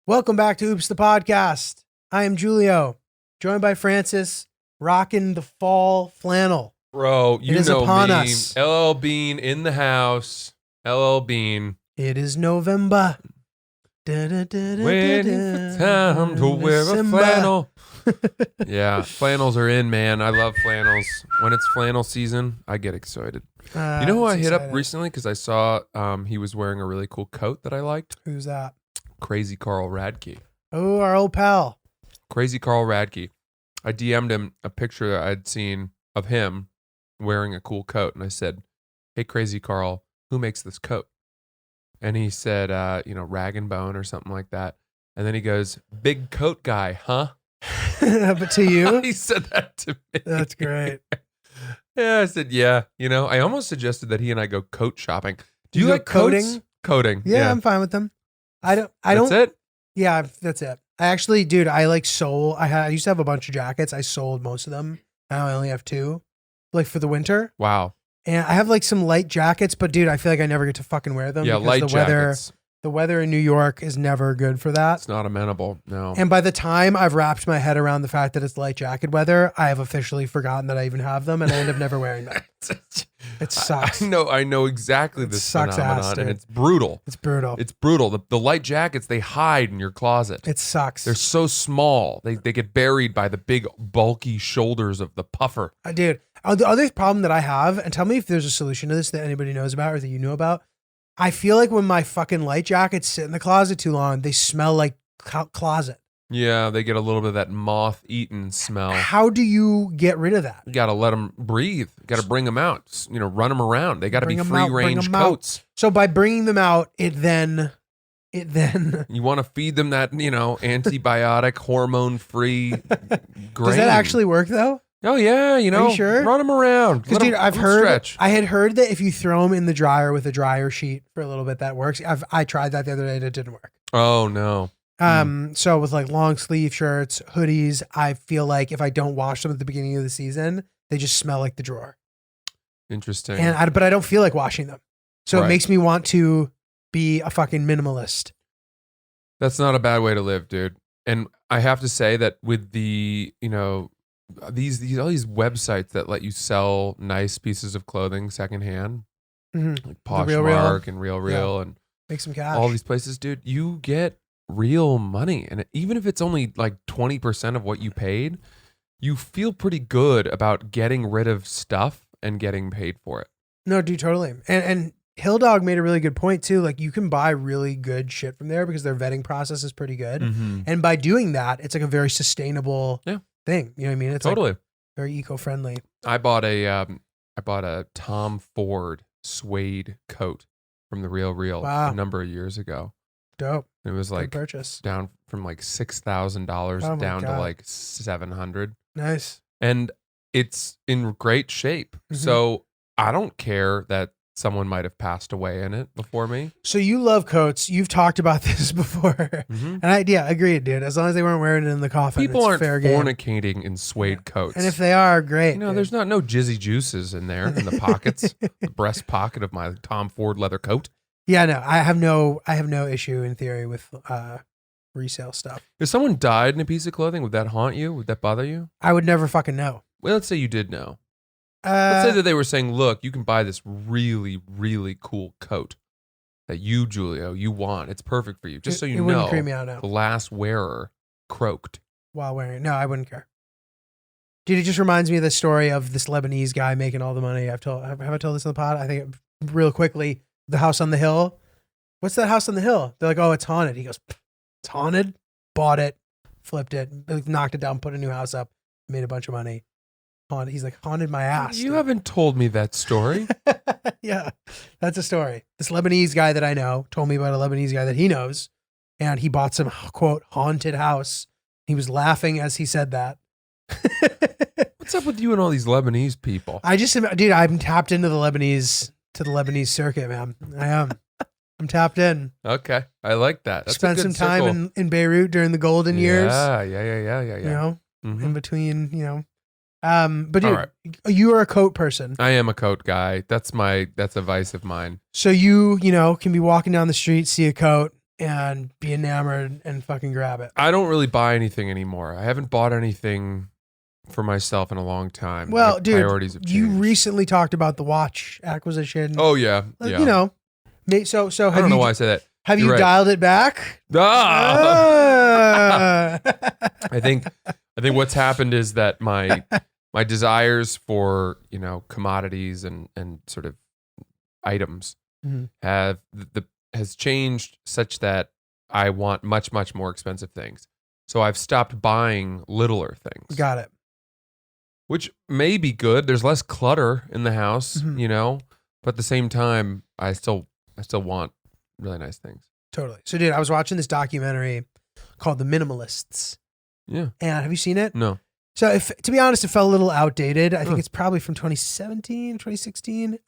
Welcome back to Oops the Podcast. I am Julio, joined by Francis, rocking the fall flannel. Bro, you It is know upon me. us. LL Bean in the house. LL Bean. It is November. Waiting for time to wear a flannel. Yeah, flannels are in, man. I love flannels. When it's flannel season, I get excited. You know who I hit up recently because I saw he was wearing a really cool coat that I liked? Who's that? Crazy Carl Radke. Oh, our old pal. Crazy Carl Radke. I DM'd him a picture that I'd seen of him wearing a cool coat. And I said, hey, Crazy Carl, who makes this coat? And he said, Rag and Bone or something like that. And then he goes, big coat guy, huh? But to you? He said that to me. That's great. Yeah, I said, yeah. I almost suggested that he and I go coat shopping. Do you go like coats? coating? Coating. Yeah, I'm fine with them. I don't. That's it? Yeah, that's it. I actually, dude, I like sold. I used to have a bunch of jackets. I sold most of them. Now I only have two, like for the winter. Wow. And I have like some light jackets, but dude, I feel like I never get to fucking wear them. Yeah, because light jackets. The weather in New York is never good for that. It's not amenable, no. And by the time I've wrapped my head around the fact that it's light jacket weather, I have officially forgotten that I even have them, and I end up never wearing them. It sucks. I know exactly this phenomenon, and it's brutal. It's brutal. It's brutal. The light jackets, they hide in your closet. It sucks. They're so small. They get buried by the big, bulky shoulders of the puffer. Dude, the other problem that I have, and tell me if there's a solution to this that anybody knows about or that you know about, I feel like when my fucking light jackets sit in the closet too long, they smell like closet. Yeah, they get a little bit of that moth-eaten smell. How do you get rid of that? You got to let them breathe. You got to bring them out. Run them around. They got to be free-range coats. So by bringing them out, it then you want to feed them that antibiotic, hormone-free grain. Does that actually work though? Oh yeah, Are you sure? Run them around. Because dude, I had heard that if you throw them in the dryer with a dryer sheet for a little bit, that works. I tried that the other day and it didn't work. Oh no. So with like long sleeve shirts, hoodies, I feel like if I don't wash them at the beginning of the season, they just smell like the drawer. Interesting. But I don't feel like washing them. So Right. It makes me want to be a fucking minimalist. That's not a bad way to live, dude. And I have to say that with the, these all these websites that let you sell nice pieces of clothing secondhand, like Poshmark and Real and make some cash. all these places, dude, you get real money. And even if it's only like 20% of what you paid, you feel pretty good about getting rid of stuff and getting paid for it. No, dude, totally. And Hill Dog made a really good point too. Like you can buy really good shit from there because their vetting process is pretty good. Mm-hmm. And by doing that, it's like a very sustainable thing. You know what I mean? It's totally like very eco-friendly. I bought a Tom Ford suede coat from the Real Wow. a number of years ago. Dope. It was Good like purchase. down from like $6,000 down to like $700. Nice. And it's in great shape. Mhm. So I don't care that someone might have passed away in it before me. So you love coats. You've talked about this before. Mm-hmm. And agreed, dude. As long as they weren't wearing it in the coffin, People it's aren't fair game. fornicating in suede coats. And if they are, great. there's no jizzy juices in there in the pockets, the breast pocket of my Tom Ford leather coat. Yeah, no, I have no issue in theory with resale stuff. If someone died in a piece of clothing, would that haunt you? Would that bother you? I would never fucking know. Well, let's say you did know. Let's say that they were saying, look, you can buy this really, really cool coat that you, Julio, you want. It's perfect for you. Just so you it know, wouldn't creep me out now. the last wearer croaked. While wearing it. No, I wouldn't care. Dude, it just reminds me of the story of this Lebanese guy making all the money. Have I told this on the pod? I think real quickly, the house on the hill. What's that house on the hill? They're like, oh, it's haunted. He goes, it's haunted? Bought it, flipped it, knocked it down, put a new house up, made a bunch of money. Haunted. He's like, haunted my ass. You haven't told me that story. Yeah, that's a story. This Lebanese guy that I know told me about a Lebanese guy that he knows, and he bought some, quote, haunted house. He was laughing as he said that. What's up with you and all these Lebanese people? Dude, I'm tapped into the Lebanese circuit, man. I am. I'm tapped in. Okay, I like that. That's Spent a good some time in Beirut during the golden years. Yeah. You know, Mhm. in between, But dude, All right. you are a coat person. I am a coat guy. That's a vice of mine. So you can be walking down the street, see a coat, and be enamored and fucking grab it. I don't really buy anything anymore. I haven't bought anything for myself in a long time. Well, My dude, priorities have changed. you recently talked about the watch acquisition. Oh yeah, Like, yeah. You know, so have I don't know you why I say that. have You're you right. dialed it back? Ah! Ah. I think what's happened is that my desires for commodities and sort of items Mhm. has changed such that I want much more expensive things. So I've stopped buying littler things. Got it. Which may be good. There's less clutter in the house, Mhm. but at the same time, I still want really nice things. Totally. So, dude, I was watching this documentary called The Minimalists. Yeah. And have you seen it? No. So, to be honest, it felt a little outdated. I think Huh. it's probably from 2017, 2016.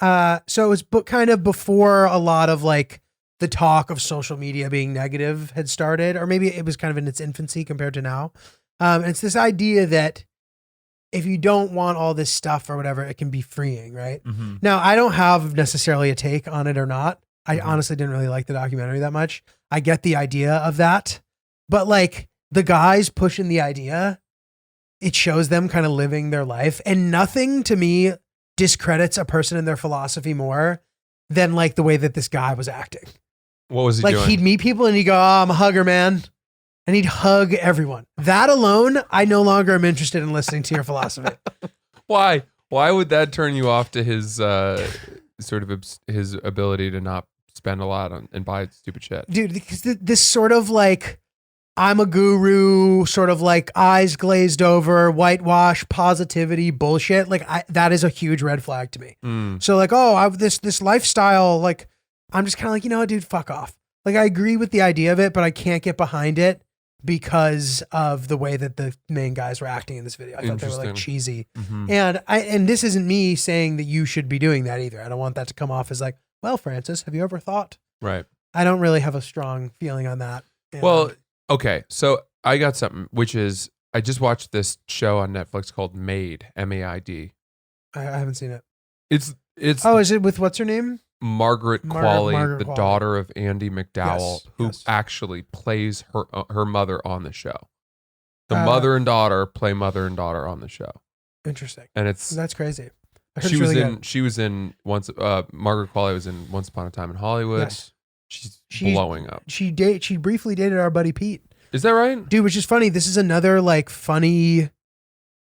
So it was kind of before a lot of like the talk of social media being negative had started, or maybe it was kind of in its infancy compared to now. And it's this idea that if you don't want all this stuff or whatever, it can be freeing, right? Mm-hmm. Now, I don't have necessarily a take on it or not. I Mhm. honestly didn't really like the documentary that much. I get the idea of that, but like the guys pushing the idea, it shows them kind of living their life, and nothing to me discredits a person and their philosophy more than like the way that this guy was acting. What was he Like doing? he'd meet people and he'd go, "Oh, I'm a hugger, man." And he'd hug everyone. That alone, I no longer am interested in listening to your philosophy. Why? Why would that turn you off to his sort of his ability to not spend a lot on and buy stupid shit? Dude, because this sort of like, I'm a guru, sort of like eyes glazed over, whitewash, positivity bullshit. Like that is a huge red flag to me. Mm. So like, oh, I've this lifestyle. Like, I'm just kind of like, you know what, dude, fuck off. Like, I agree with the idea of it, but I can't get behind it because of the way that the main guys were acting in this video. I thought they were like Interesting. cheesy. Mhm. And this isn't me saying that you should be doing that either. I don't want that to come off as like, well, Francis, have you ever thought? Right. I don't really have a strong feeling on that. And Well, okay. So I got something, which is I just watched this show on Netflix called Maid, M-A-I-D. I haven't seen it. It's Oh, is it with what's her name? Margaret Qualley, Margaret the Qualley. daughter of Andy McDowell, Yes, who yes. actually plays her mother on the show. The Uh, mother and daughter play mother and daughter on the show, Interesting. and it's That's crazy. I heard she it's was really in good. she was in once Margaret Qualley was in Once Upon a Time in Hollywood. Yes. She's She- blowing up. She briefly dated our buddy Pete. Is that right? Dude, which is funny. This is another like funny,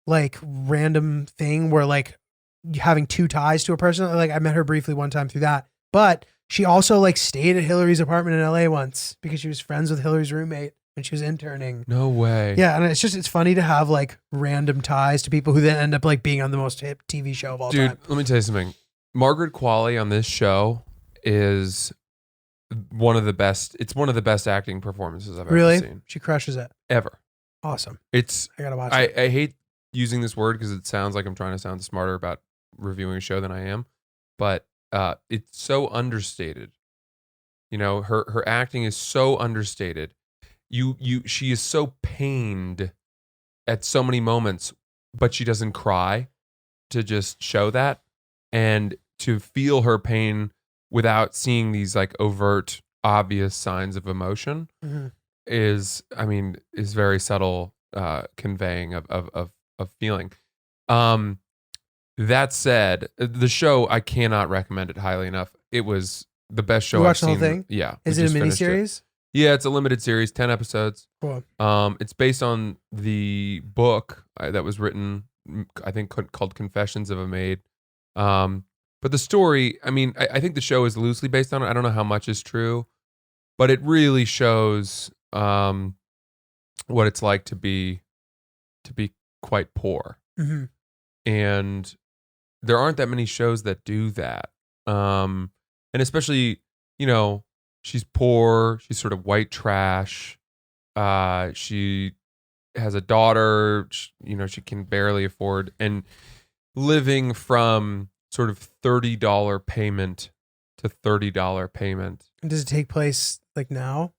like random thing where like having two ties to a person. Like I met her briefly one time through that, but she also like stayed at Hillary's apartment in LA once because she was friends with Hillary's roommate when she was interning. No way. Yeah, and it's funny to have like random ties to people who then end up like being on the most hip TV show of all Dude, time. let me tell you something. Margaret Qualley on this show is one of the best. It's one of the best acting performances I've Really? ever seen. She crushes it. Ever. Awesome. It's I gotta watch it. I hate using this word because it sounds like I'm trying to sound smarter about reviewing a show than I am, but it's so understated. You know, her acting is so understated. She is so pained at so many moments, but she doesn't cry to just show that, and to feel her pain without seeing these like overt, obvious signs of emotion Mhm. is very subtle conveying of feeling. That said, the show, I cannot recommend it highly enough. It was the best show You I've watched the whole seen. thing? Yeah. Is we it a just finished miniseries? Yeah, it's a limited series, 10 episodes. Cool. It's based on the book that was written, I think, called Confessions of a Maid. But the story, I think the show is loosely based on it. I don't know how much is true, but it really shows what it's like to be quite poor. hmm And there aren't that many shows that do that. And especially, she's poor, she's sort of white trash. She has a daughter, she can barely afford, and living from sort of $30 payment to $30 payment. And does it take place like now?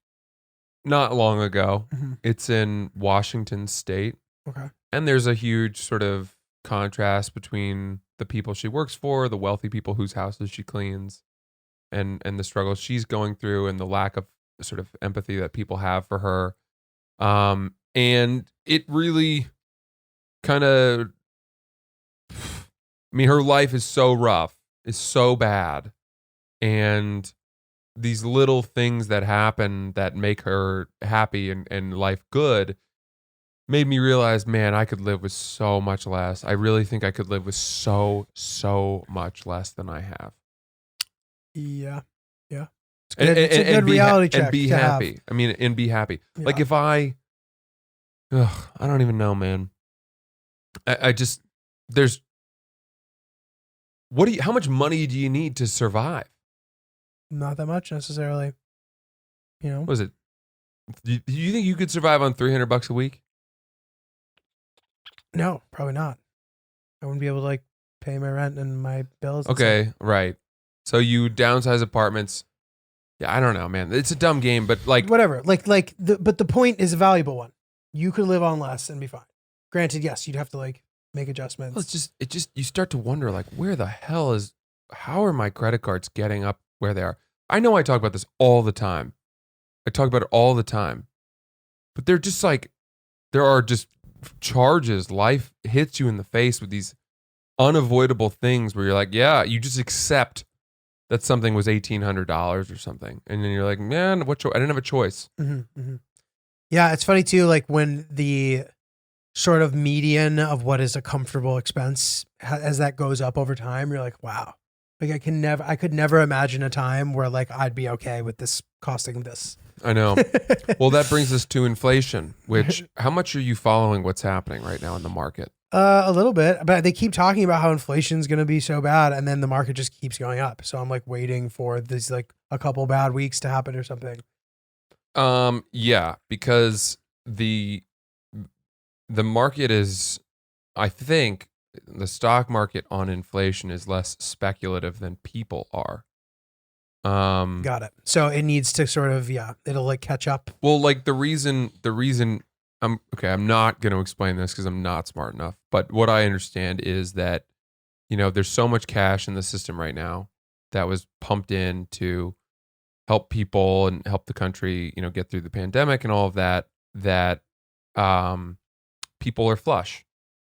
Not long ago. Mhm. It's in Washington State. Okay. And there's a huge sort of contrast between the people she works for, the wealthy people whose houses she cleans, and the struggles she's going through, and the lack of sort of empathy that people have for her. And it really kind of, I mean, her life is so rough, is so bad. And these little things that happen that make her happy and life good made me realize, man, I could live with so much less. I really think I could live with so much less than I have. Yeah. It's And, good. It's a good reality check. And be to happy. have. I mean, and be happy. Yeah. Like if I don't even know, man. I just, how much money do you need to survive? Not that much necessarily. You know? What is it? Do you think you could survive on $300 a week? No, probably not. I wouldn't be able to like pay my rent and my bills. And Okay, stuff. right. So you downsize apartments. Yeah, I don't know, man. It's a dumb game, but like whatever. But the point is a valuable one. You could live on less and be fine. Granted, yes, you'd have to like make adjustments. well, it just you start to wonder like how are my credit cards getting up where they are? I know I talk about this all the time. I talk about it all the time. But they're just like there are just charges. Life hits you in the face with these unavoidable things where you're like, yeah, you just accept that something was $1,800 or something. And then you're like, man, I didn't have a choice. Mm-hmm, mm-hmm. Yeah, it's funny too, like when the sort of median of what is a comfortable expense, as that goes up over time, you're like, wow. Like I could never imagine a time where like I'd be okay with this costing this. I know. Well, that brings us to inflation, which how much are you following what's happening right now in the market? A little bit, but they keep talking about how inflation's going to be so bad, and then the market just keeps going up. So I'm like waiting for this like a couple bad weeks to happen or something. Yeah, because the market is, I think, the stock market on inflation is less speculative than people are. Got it. So it needs to sort of, it'll like catch up. Well, like the reason I'm not going to explain this because I'm not smart enough. But what I understand is that, there's so much cash in the system right now that was pumped in to help people and help the country, get through the pandemic and all of that, people are flush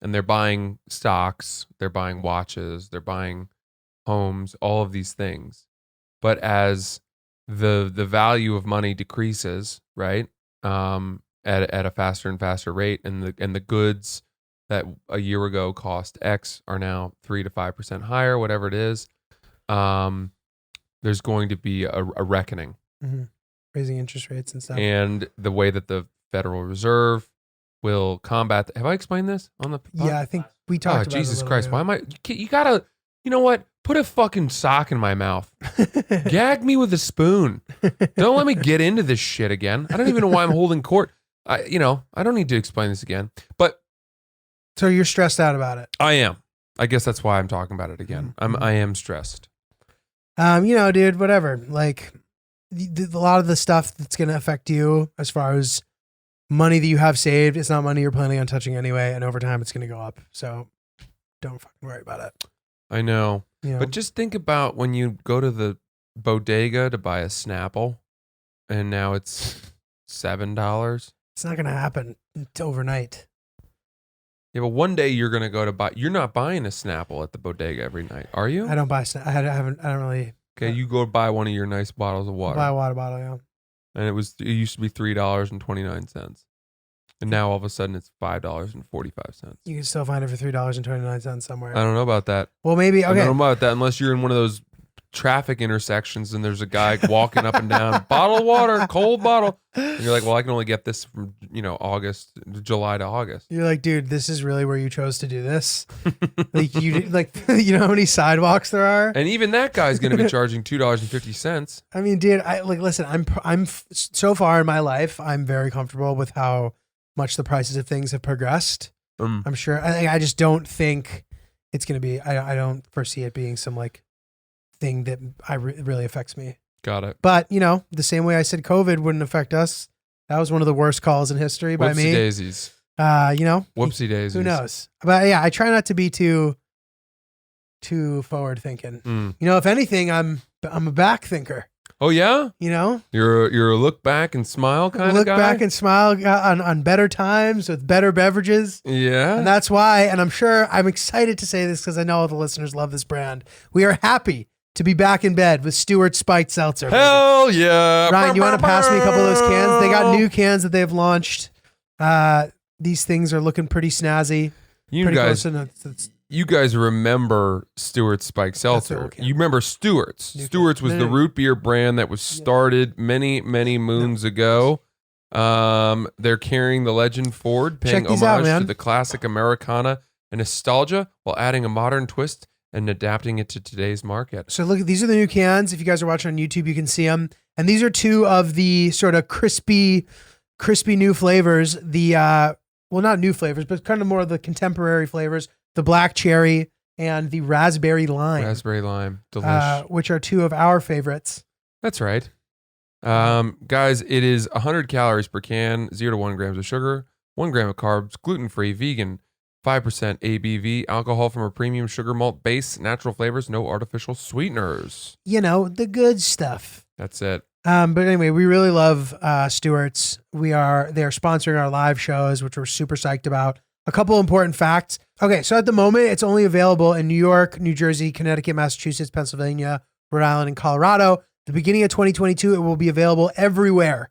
and they're buying stocks, they're buying watches, they're buying homes, all of these things. But as the value of money decreases, right, at a faster and faster rate, and the goods that a year ago cost X are now 3 to 5% higher, whatever it is, there's going to be a reckoning. Mm-hmm. Raising interest rates and stuff. And the way that the Federal Reserve will combat. Have I explained this on the pod? Yeah, I think we talked about Jesus it. Christ. Why am I? You gotta, you know what? Put a fucking sock in my mouth. Gag me with a spoon. Don't let me get into this shit again. I don't even know why I'm holding court. I don't need to explain this again. But so you're stressed out about it. I am. I guess that's why I'm talking about it again. I am stressed. Dude, whatever. Like a lot of the stuff that's going to affect you as far as money that you have saved, it's not money you're planning on touching anyway. And over time it's going to go up. So don't fucking worry about it. I know. But just think about when you go to the bodega to buy a Snapple and now it's $7. It's not going to happen overnight. Yeah, but one day you're going to go to buy. You're not buying a Snapple at the bodega every night, are you? I don't buy. I don't really. Okay, you go buy one of your nice bottles of water. Buy a water bottle, yeah. And it used to be $3.29, and now all of a sudden it's $5.45. You can still find it for $3.29 somewhere. I don't know about that. Well, maybe okay. I don't know about that unless you're in one of those traffic intersections and there's a guy walking up and down, bottle of water, cold bottle, and you're like, well, I can only get this from July to August. You're like, dude, this is really where you chose to do this. You know how many sidewalks there are, and even that guy's going to be charging $2.50. I mean, dude, listen, I'm so far in my life, I'm very comfortable with how much the prices of things have progressed. I'm sure. I just don't think it's going to be. I don't foresee it being some like thing that really affects me. Got it. But the same way I said COVID wouldn't affect us, that was one of the worst calls in history by me. Whoopsie daisies. Whoopsie daisies. Who knows? But yeah, I try not to be too forward thinking. If anything, I'm a back thinker. Oh yeah, You know, you're a look back and smile kind of look guy. back and smile on better times with better beverages. Yeah, And that's why, and I'm excited to say this because I know all the listeners love this brand. We are happy to be back in bed with Stewart Spiked Seltzer. hell yeah. Ryan, you want to pass me a couple of those cans? They got new cans that they've launched. These things are looking pretty snazzy. You pretty guys, close you guys remember Stewart's Spike Seltzer? You remember Stewart's? Stewart's was the root beer brand that was started many moons ago. They're carrying the legend forward, paying homage to the classic Americana and nostalgia while adding a modern twist and adapting it to today's market. So look, these are the new cans. If you guys are watching on YouTube, you can see them. And these are two of the sort of crispy new flavors. The well, not new flavors, but kind of more of the contemporary flavors. The black cherry and the raspberry lime. Raspberry lime, delicious. Which are two of our favorites. That's right. Guys, it is 100 calories per can, 0 to 1 grams of sugar, 1 gram of carbs, gluten-free, vegan, 5% ABV, alcohol from a premium sugar malt base, natural flavors, no artificial sweeteners. You know, the good stuff. That's it. But anyway, we really love Stewart's. They're sponsoring our live shows, which we're super psyched about. A couple important facts. Okay, so at the moment, it's only available in New York, New Jersey, Connecticut, Massachusetts, Pennsylvania, Rhode Island, and Colorado. The beginning of 2022, it will be available everywhere.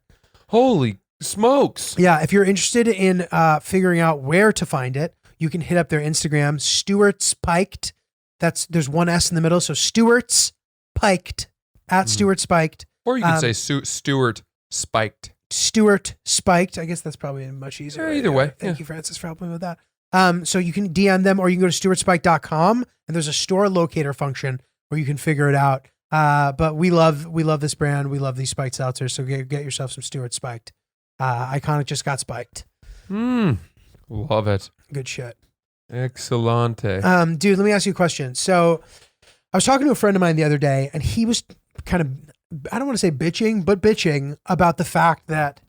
Holy smokes. Yeah, if you're interested in figuring out where to find it, you can hit up their Instagram, Stewart's Piked. There's one S in the middle, so Stewart's Piked, at Stewart Spiked. Or you could say Stewart Spiked. Stewart Spiked. I guess that's probably a much easier. Yeah, either way. Thank you, Francis, for helping me with that. So you can DM them or you can go to stewartspike.com and there's a store locator function where you can figure it out. But we love this brand. We love these spiked seltzers. So get yourself some Stewart Spiked. Iconic just got spiked. Love it. Good shit. Excellente. Dude, let me ask you a question. So I was talking to a friend of mine the other day and he was kind of, I don't want to say bitching about the fact that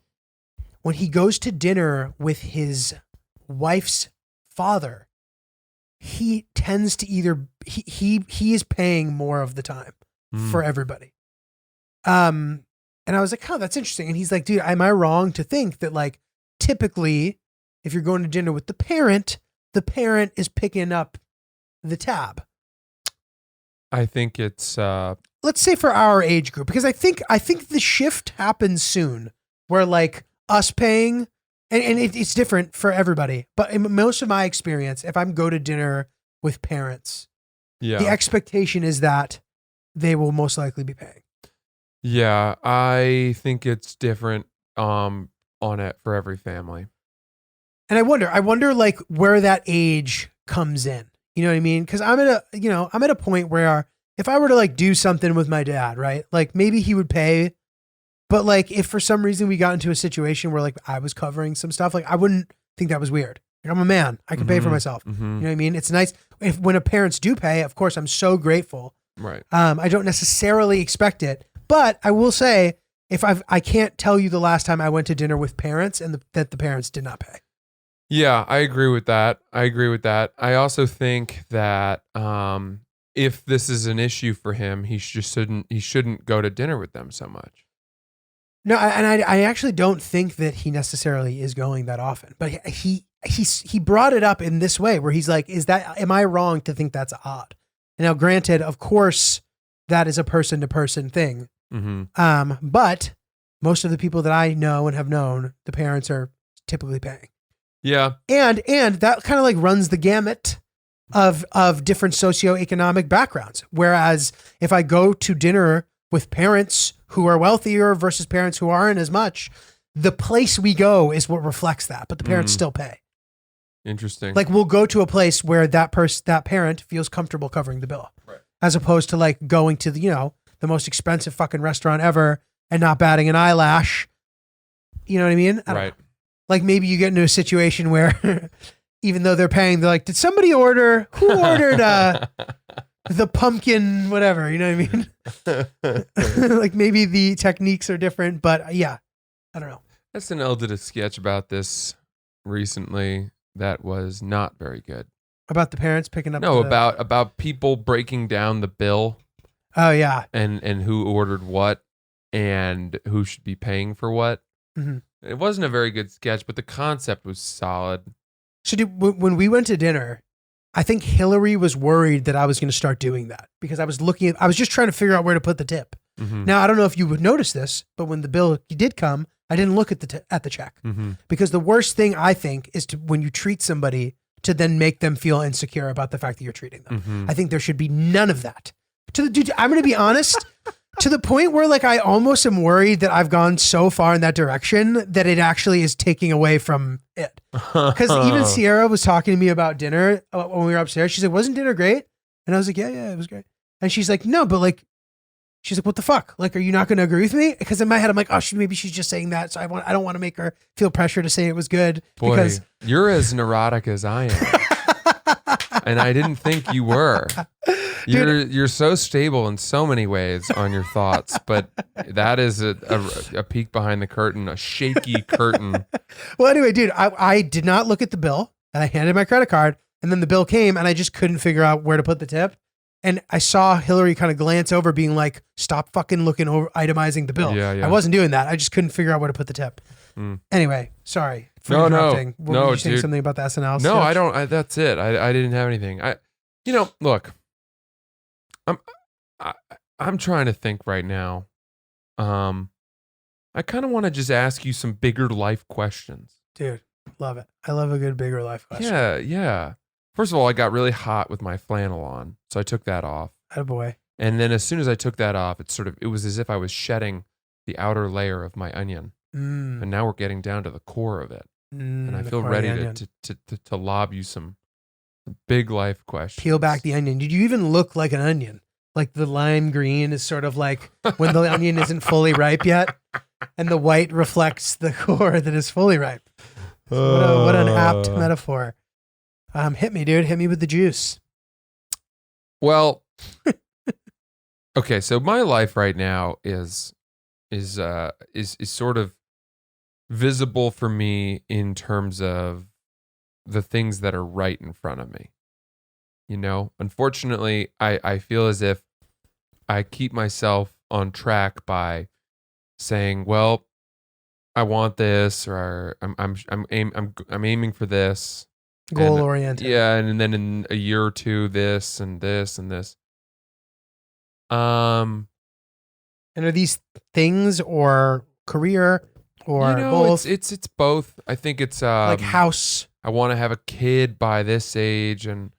when he goes to dinner with his wife's father, he tends to either he is paying more of the time for everybody. And I was like, oh, that's interesting. And he's like, dude, am I wrong to think that like typically if you're going to dinner with the parent is picking up the tab? I think it's let's say for our age group, because I think the shift happens soon where like us paying and it's different for everybody. But in most of my experience, if I'm go to dinner with parents, the expectation is that they will most likely be paying. Yeah, I think it's different on it for every family. And I wonder like where that age comes in. You know what I mean? Because I'm at a point where if I were to like do something with my dad, right? Like maybe he would pay, but like if for some reason we got into a situation where like I was covering some stuff, like I wouldn't think that was weird. Like I'm a man, I can pay for myself. You know what I mean? It's nice when parents do pay. Of course, I'm so grateful. Right. I don't necessarily expect it, but I will say I can't tell you the last time I went to dinner with parents and that the parents did not pay. Yeah, I agree with that. I also think that if this is an issue for him, he shouldn't go to dinner with them so much. No, and I actually don't think that he necessarily is going that often. But he brought it up in this way where he's like, am I wrong to think that's odd? Now, granted, of course, that is a person to person thing. But most of the people that I know and have known, the parents are typically paying. Yeah. And that kind of like runs the gamut of different socioeconomic backgrounds. Whereas if I go to dinner with parents who are wealthier versus parents who aren't as much, the place we go is what reflects that, but the parents still pay. Interesting. Like we'll go to a place where that parent feels comfortable covering the bill, right, as opposed to like going to the most expensive fucking restaurant ever and not batting an eyelash. You know what I mean? I don't know. Like maybe you get into a situation where even though they're paying, they're like, did somebody order? Who ordered the pumpkin, whatever? You know what I mean? Like maybe the techniques are different, but yeah, I don't know. SNL did a sketch about this recently that was not very good. About the parents picking up? No, about people breaking down the bill. Oh yeah. And who ordered what. and who should be paying for what. Mm-hmm. It wasn't a very good sketch, but the concept was solid. So when we went to dinner, I think Hillary was worried that I was going to start doing that because I was just trying to figure out where to put the tip. Mm-hmm. Now, I don't know if you would notice this, but when the bill did come, I didn't look at the check Mm-hmm. because the worst thing I think is when you treat somebody to then make them feel insecure about the fact that you're treating them. Mm-hmm. I think there should be none of that. Dude, I'm going to be honest, to the point where like I almost am worried that I've gone so far in that direction that it actually is taking away from it. Because even Sierra was talking to me about dinner when we were upstairs. She's like, "Wasn't dinner great?" And I was like, yeah, it was great. And she's like, "No, but like," she's like, "What the fuck? Like, are you not going to agree with me?" Because in my head, I'm like, "Oh, maybe she's just saying that." So I don't want to make her feel pressure to say it was good. Boy, because you're as neurotic as I am. And I didn't think you were. You're so stable in so many ways on your thoughts, but that is a peek behind the curtain, a shaky curtain. Well, anyway, dude, I did not look at the bill, and I handed my credit card, and then the bill came, and I just couldn't figure out where to put the tip. And I saw Hillary kind of glance over, being like, "Stop fucking looking over, itemizing the bill." Yeah. I wasn't doing that. I just couldn't figure out where to put the tip. Anyway, sorry for interrupting. No, were you saying dude. something about the SNL? No, sketch? I don't. That's it. I didn't have anything. Look, I'm trying to think right now. I kind of want to just ask you some bigger life questions. Dude, love it. I love a good bigger life question. Yeah. First of all, I got really hot with my flannel on, so I took that off. Attaboy. And then as soon as I took that off, it was as if I was shedding the outer layer of my onion. And now we're getting down to the core of it. And I feel ready to lob you some big life questions. Peel back the onion. Did you even look like an onion? Like the lime green is sort of like when the onion isn't fully ripe yet, and the white reflects the core that is fully ripe. What an apt metaphor. Hit me, dude. Hit me with the juice. Well, okay. So my life right now is sort of visible for me in terms of the things that are right in front of me. Unfortunately, I feel as if I keep myself on track by saying, "Well, I want this," or I'm aiming for this. Goal oriented. Yeah, and then in a year or two, this and this and this. And are these things or career or both? It's both. I think it's like house. I want to have a kid by this age, and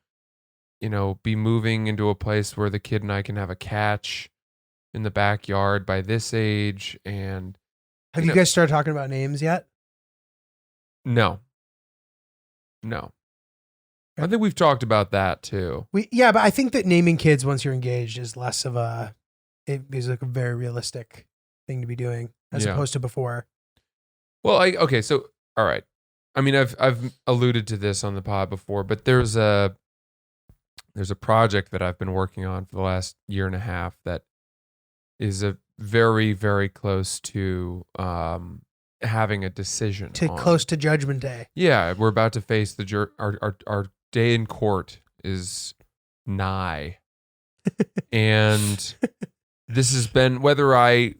be moving into a place where the kid and I can have a catch in the backyard by this age. And have you guys started talking about names yet? No. I think we've talked about that too. But I think that naming kids once you're engaged is less of it is like a very realistic thing to be doing as opposed to before. Well, okay, so all right. I mean, I've alluded to this on the pod before, but there's a project that I've been working on for the last year and a half that is a very, very close to having a decision. Close to Judgment Day. Yeah, we're about to face our day in court is nigh. And this has been, whether I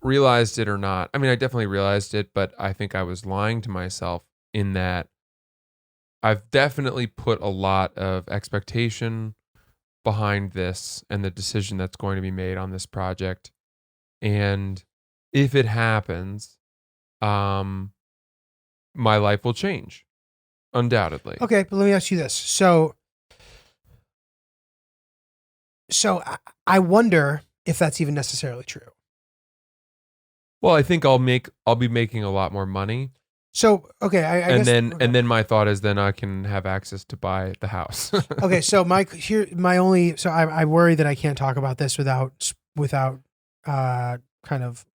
realized it or not, I mean, I definitely realized it, but I think I was lying to myself in that I've definitely put a lot of expectation behind this and the decision that's going to be made on this project. And if it happens, my life will change, undoubtedly. Okay, but let me ask you this. So I wonder if that's even necessarily true. Well, I think I'll be making a lot more money. So, okay, I guess, and then my thought is then I can have access to buy the house. Okay, so I worry that I can't talk about this without kind of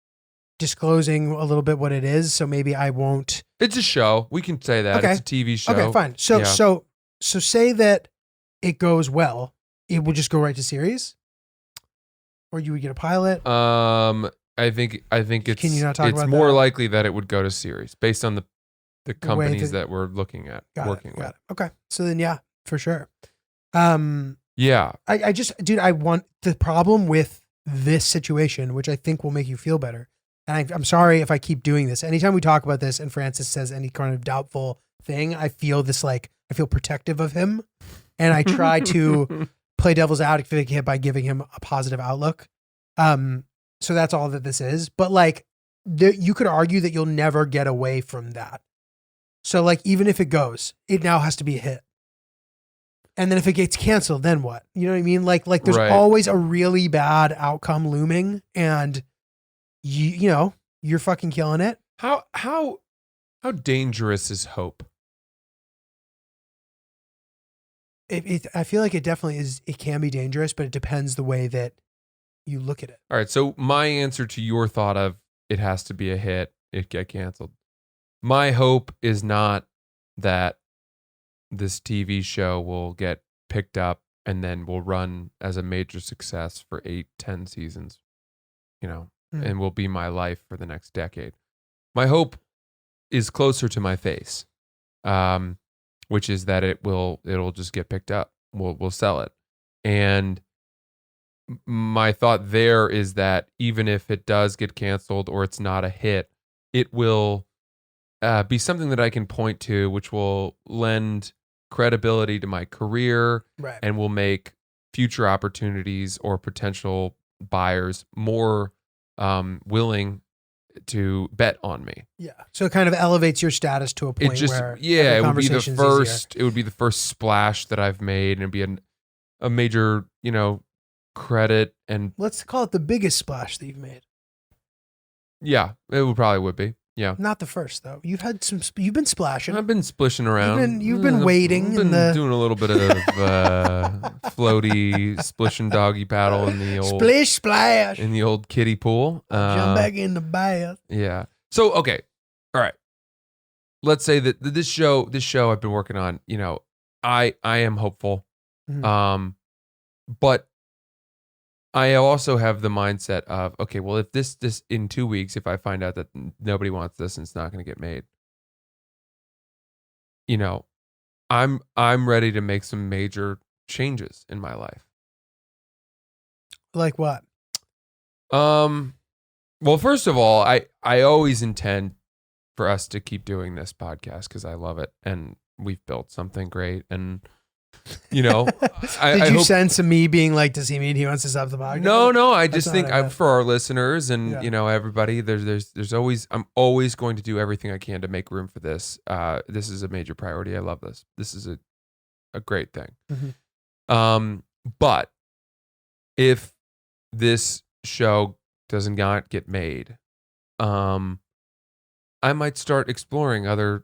disclosing a little bit what it is. So maybe I won't. It's a show. We can say that. Okay. It's a TV show. Okay, fine. So say that it goes well, it will just go right to series, or you would get a pilot. I think it's. Can you not talk it's about more that? likely that it would go to series based on the companies that we're looking at working with. Got it. Okay, so then yeah, for sure. Yeah. I just, dude, I want the problem with this situation, which I think will make you feel better. And I'm sorry if I keep doing this. Anytime we talk about this and Francis says any kind of doubtful thing, I feel protective of him. And I try to play devil's advocate by giving him a positive outlook. So that's all that this is. But like, you could argue that you'll never get away from that. So like, even if it goes, it now has to be a hit. And then if it gets canceled, then what? You know what I mean? Like there's always a really bad outcome looming, and you know, you're fucking killing it. How dangerous is hope? I feel like it definitely is. It can be dangerous, but it depends the way that you look at it. All right. So my answer to your thought of it has to be a hit, it get canceled. My hope is not that this TV show will get picked up and then will run as a major success for 8-10 seasons, you know, and will be my life for the next decade. My hope is closer to my face, which is that it'll just get picked up. We'll sell it. And my thought there is that even if it does get canceled or it's not a hit, it will be something that I can point to, which will lend credibility to my career, right, and will make future opportunities or potential buyers more willing to bet on me. Yeah. So it kind of elevates your status to a point where it would be the first. Easier. It would be the first splash that I've made, and it'd be a major, you know, credit, and let's call it the biggest splash that you've made. Yeah, it probably would be. Yeah. Not the first though. You've been splashing. I've been splishing around. You've been wading. I've been doing a little bit of floaty splish and doggy paddle in the old splish splash in the old kiddie pool. Jump back in the bath. Yeah. So okay, all right. Let's say that this show I've been working on. You know, I am hopeful, but I also have the mindset of, okay, well, if this in 2 weeks, if I find out that nobody wants this and it's not going to get made, you know, I'm ready to make some major changes in my life. Like what? Well, first of all, I always intend for us to keep doing this podcast because I love it and we've built something great. And you know, Did you sense me being like, does he mean he wants to stop the podcast? No. I just think for our listeners and you know everybody, there's always I'm always going to do everything I can to make room for this. This is a major priority. I love this. This is a great thing. Mm-hmm. But if this show does not get made, I might start exploring other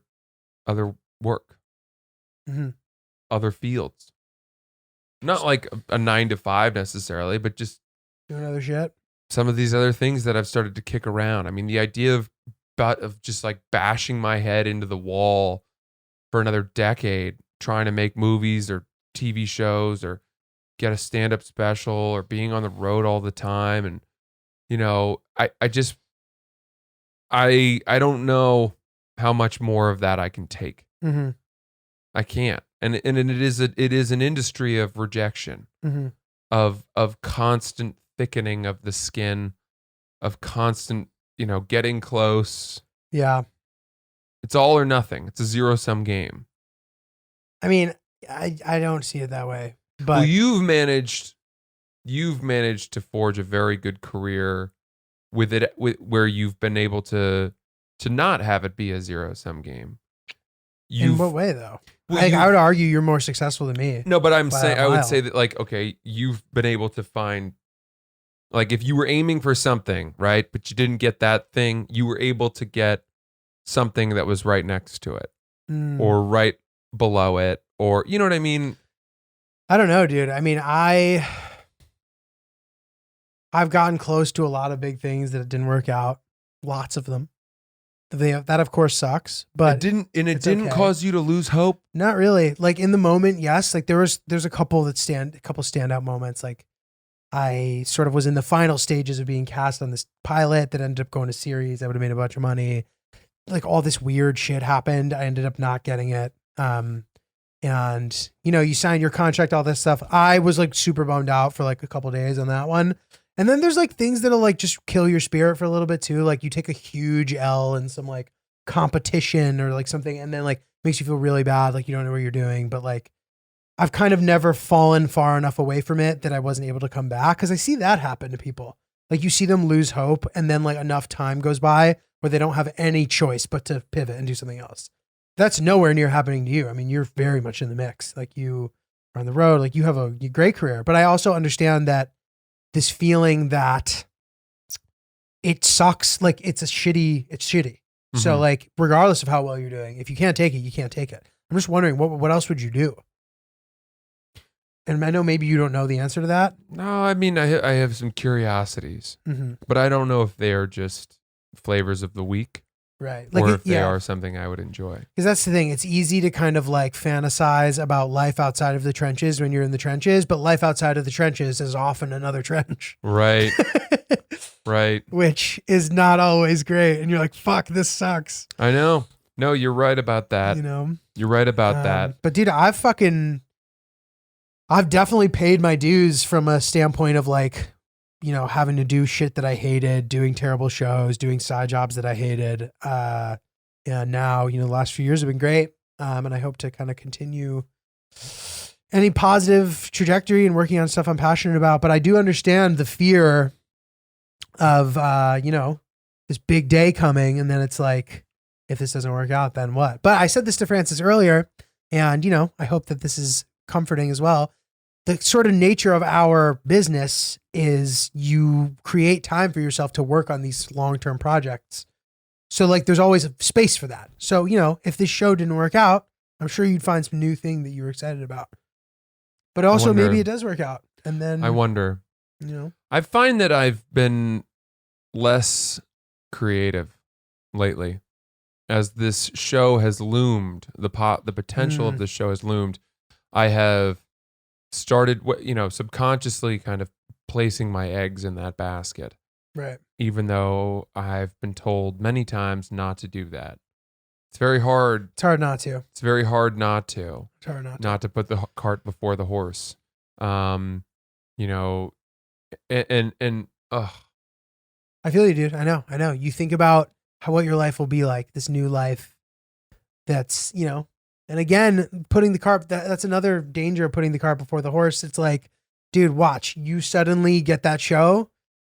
work. Mm-hmm. Other fields, not like a 9 to 5 necessarily, but just doing other shit. Some of these other things that I've started to kick around. I mean, the idea of just like bashing my head into the wall for another decade, trying to make movies or TV shows or get a stand-up special or being on the road all the time. And, you know, I don't know how much more of that I can take. Mm-hmm. I can't. And it is an industry of rejection, mm-hmm. of constant thickening of the skin, of constant, you know, getting close. Yeah. It's all or nothing. It's a zero-sum game. I mean, I don't see it that way. But well, you've managed to forge a very good career with it, where you've been able to not have it be a zero-sum game. In what way, though? Well, I would argue you're more successful than me. No, but I'm saying I would say that, like, okay, you've been able to find, like, if you were aiming for something, right, but you didn't get that thing, you were able to get something that was right next to it, or right below it, or you know what I mean? I don't know, dude. I mean, I've gotten close to a lot of big things that didn't work out. Lots of them. That of course sucks, but it didn't cause you to lose hope. Not really. Like in the moment, yes. Like there's a couple standout moments. Like I sort of was in the final stages of being cast on this pilot that ended up going to series. I would have made a bunch of money. Like all this weird shit happened. I ended up not getting it. And you know, you sign your contract, all this stuff. I was like super bummed out for like a couple days on that one. And then there's like things that'll like just kill your spirit for a little bit too. Like you take a huge L in some like competition or like something, and then like makes you feel really bad. Like you don't know what you're doing, but like I've kind of never fallen far enough away from it that I wasn't able to come back. Cause I see that happen to people. Like you see them lose hope and then like enough time goes by where they don't have any choice but to pivot and do something else. That's nowhere near happening to you. I mean, you're very much in the mix. Like you are on the road, like you have a great career, but I also understand that this feeling that it sucks. Like it's shitty. So like, regardless of how well you're doing, if you can't take it, you can't take it. I'm just wondering what else would you do? And I know maybe you don't know the answer to that. No, I mean, I have some curiosities, but I don't know if they are just flavors of the week, right? Like or if they are something I would enjoy. Because that's the thing. It's easy to kind of like fantasize about life outside of the trenches when you're in the trenches, but life outside of the trenches is often another trench. Right. Right. Which is not always great. And you're like, fuck, this sucks. I know. No, you're right about that. You know? You're right about that. But dude, I've definitely paid my dues from a standpoint of like, you know, having to do shit that I hated, doing terrible shows, doing side jobs that I hated. Yeah, now, you know, the last few years have been great. And I hope to kind of continue any positive trajectory and working on stuff I'm passionate about. But I do understand the fear of, you know, this big day coming. And then it's like, if this doesn't work out, then what? But I said this to Francis earlier, and, you know, I hope that this is comforting as well. The sort of nature of our business is you create time for yourself to work on these long-term projects. So like, there's always a space for that. So, you know, if this show didn't work out, I'm sure you'd find some new thing that you were excited about, but also maybe it does work out. And then I wonder, you know, I find that I've been less creative lately as this show has loomed, the potential of this show has loomed. I have started, you know, subconsciously kind of placing my eggs in that basket. Right. Even though I've been told many times not to do that. It's very hard. It's hard not to. It's very hard not to. It's hard not to put the cart before the horse. You know, and I feel you, dude. I know. You think about what your life will be like, this new life that's, you know, and again, putting the cart, that's another danger of putting the cart before the horse. It's like, dude, watch, you suddenly get that show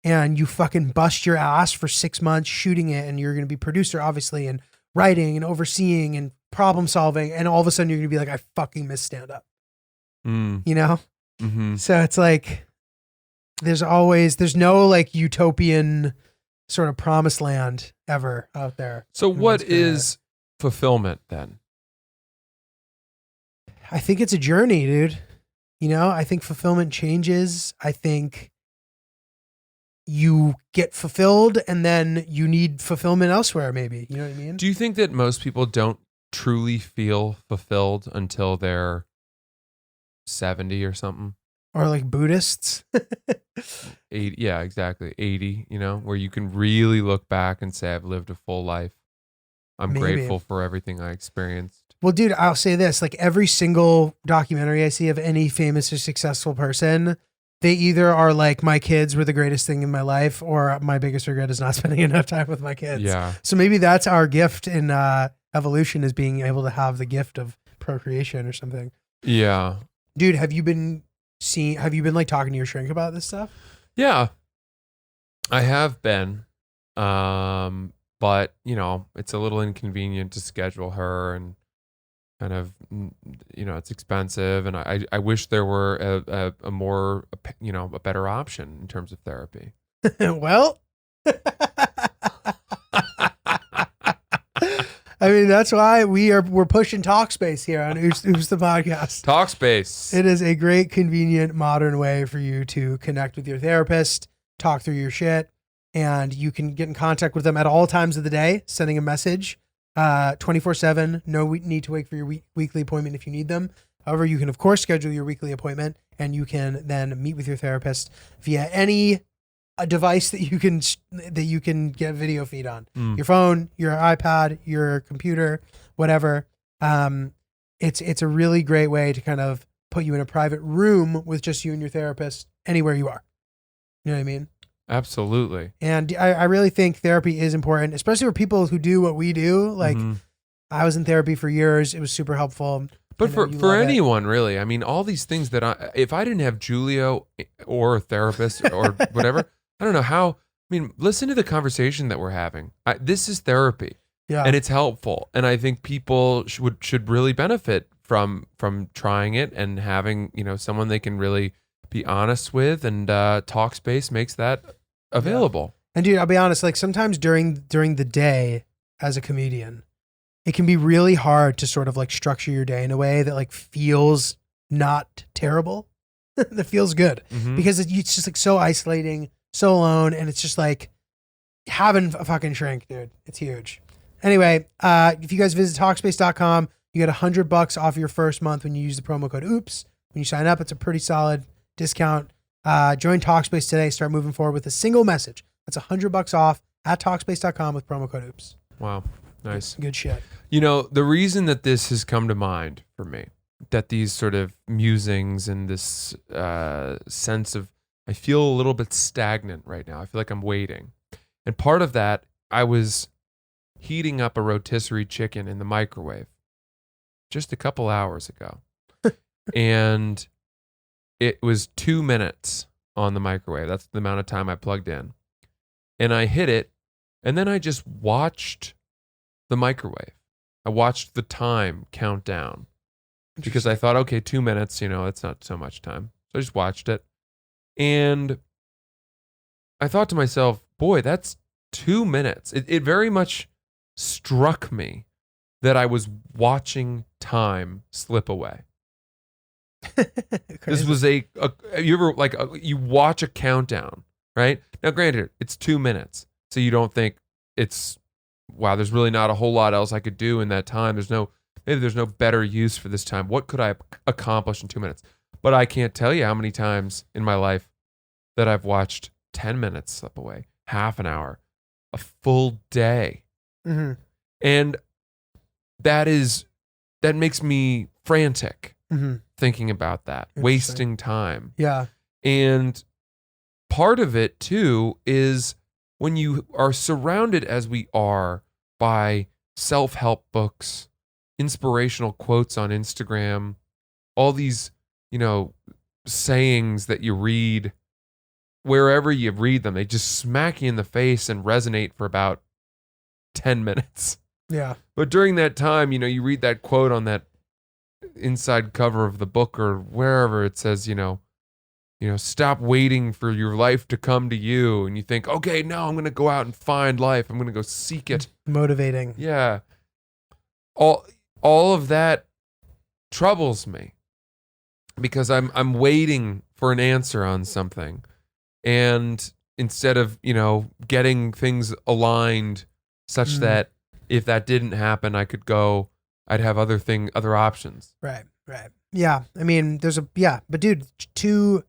and you fucking bust your ass for 6 months shooting it. And you're going to be producer, obviously, and writing and overseeing and problem solving. And all of a sudden you're going to be like, I fucking miss stand up, you know? So it's like, there's no like utopian sort of promised land ever out there. So what is fulfillment then? I think it's a journey, dude. You know, I think fulfillment changes. I think you get fulfilled and then you need fulfillment elsewhere, maybe. You know what I mean? Do you think that most people don't truly feel fulfilled until they're 70 or something? Or like Buddhists? 80, yeah, exactly. 80, you know, where you can really look back and say, I've lived a full life. I'm grateful for everything I experienced. Well, dude, I'll say this, like every single documentary I see of any famous or successful person, they either are like, my kids were the greatest thing in my life, or my biggest regret is not spending enough time with my kids. Yeah. So maybe that's our gift in evolution, is being able to have the gift of procreation or something. Yeah. Dude, have you been like talking to your shrink about this stuff? Yeah, I have been. But you know, it's a little inconvenient to schedule her, and kind of, you know, it's expensive, and I wish there were a more, you know, a better option in terms of therapy. Well, I mean, that's why we're pushing Talkspace here on Who's the Podcast. Talkspace. It is a great, convenient, modern way for you to connect with your therapist, talk through your shit, and you can get in contact with them at all times of the day, sending a message 24/7. No need to wait for your weekly appointment if you need them. However, you can, of course, schedule your weekly appointment, and you can then meet with your therapist via any device that you can get a video feed on. Your phone, your iPad, your computer, whatever. It's a really great way to kind of put you in a private room with just you and your therapist anywhere you are. You know what I mean? Absolutely. And I really think therapy is important, especially for people who do what we do. Like, Mhm. I was in therapy for years. It was super helpful. But I know you for love it. anyone really, I mean, all these things that if I didn't have Julio or a therapist or whatever, I don't know how. I mean, listen to the conversation that we're having. This is therapy, Yeah. and it's helpful. And I think people should really benefit from trying it and having someone they can really be honest with. And Talkspace makes that available. And dude, I'll be honest. Like sometimes during the day as a comedian, it can be really hard to sort of like structure your day in a way that like feels not terrible, that feels good, Mhm. because it's just like so isolating, so alone, and it's just like having a fucking shrink, dude. It's huge. Anyway, if you guys visit Talkspace.com, you get $100 off your first month when you use the promo code OOPS. When you sign up, it's a pretty solid discount. Join Talkspace today. Start moving forward with a single message. That's $100 off at Talkspace.com with promo code OOPS. Wow, nice. Good shit. The reason that this has come to mind for me, that these sort of musings and this sense of, I feel a little bit stagnant right now. I feel like I'm waiting. And part of that, I was heating up a rotisserie chicken in the microwave just a couple hours ago. And it was 2 minutes on the microwave. That's the amount of time I plugged in. And I hit it, and then I just watched the microwave. I watched the time count down because I thought, okay, 2 minutes, it's not so much time. So I just watched it. And I thought to myself, boy, that's 2 minutes. It very much struck me that I was watching time slip away. This was you ever you watch a countdown, right? Now, granted, it's 2 minutes. So you don't think it's, wow, there's really not a whole lot else I could do in that time. Maybe there's no better use for this time. What could I accomplish in 2 minutes? But I can't tell you how many times in my life that I've watched 10 minutes slip away, half an hour, a full day. Mm-hmm. And that makes me frantic thinking about that, wasting time. Yeah. And part of it too is when you are surrounded as we are by self-help books, inspirational quotes on Instagram, all these, sayings that you read, wherever you read them, they just smack you in the face and resonate for about 10 minutes. Yeah. But during that time, you read that quote on that inside cover of the book or wherever it says, stop waiting for your life to come to you. And you think, okay, no, I'm going to go out and find life. I'm going to go seek it. Motivating. Yeah. All of that troubles me because I'm waiting for an answer on something. And instead of, getting things aligned such that if that didn't happen, I'd have other options. Right. Yeah. I mean, but dude, to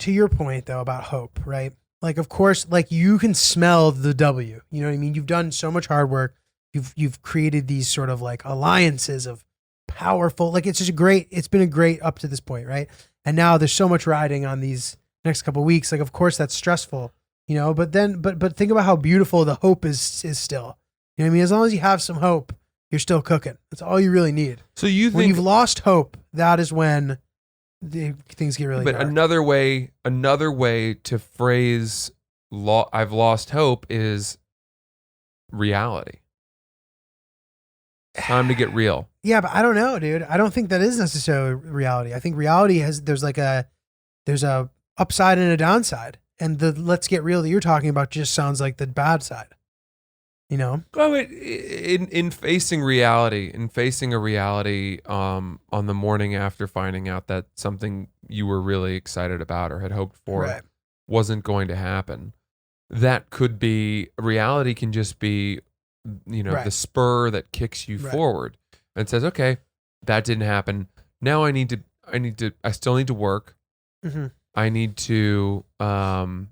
your point though about hope, right? Like, of course, like you can smell the W, you know what I mean? You've done so much hard work. You've created these sort of like alliances of powerful, like it's been a great up to this point, right? And now there's so much riding on these next couple of weeks. Like, of course that's stressful, but think about how beautiful the hope is still, you know what I mean? As long as you have some hope, you're still cooking. That's all you really need. So when you've lost hope, that is when things get really dark. Another way to phrase I've lost hope is reality. Time to get real. Yeah, but I don't know, dude. I don't think that is necessarily reality. I think reality there's a upside and a downside. And the let's get real that you're talking about just sounds like the bad side. Oh, in facing reality, a reality on the morning after finding out that something you were really excited about or had hoped for wasn't going to happen, that could be, reality can just be, the spur that kicks you forward and says, okay, that didn't happen. Now I still need to work. Mm-hmm. I need to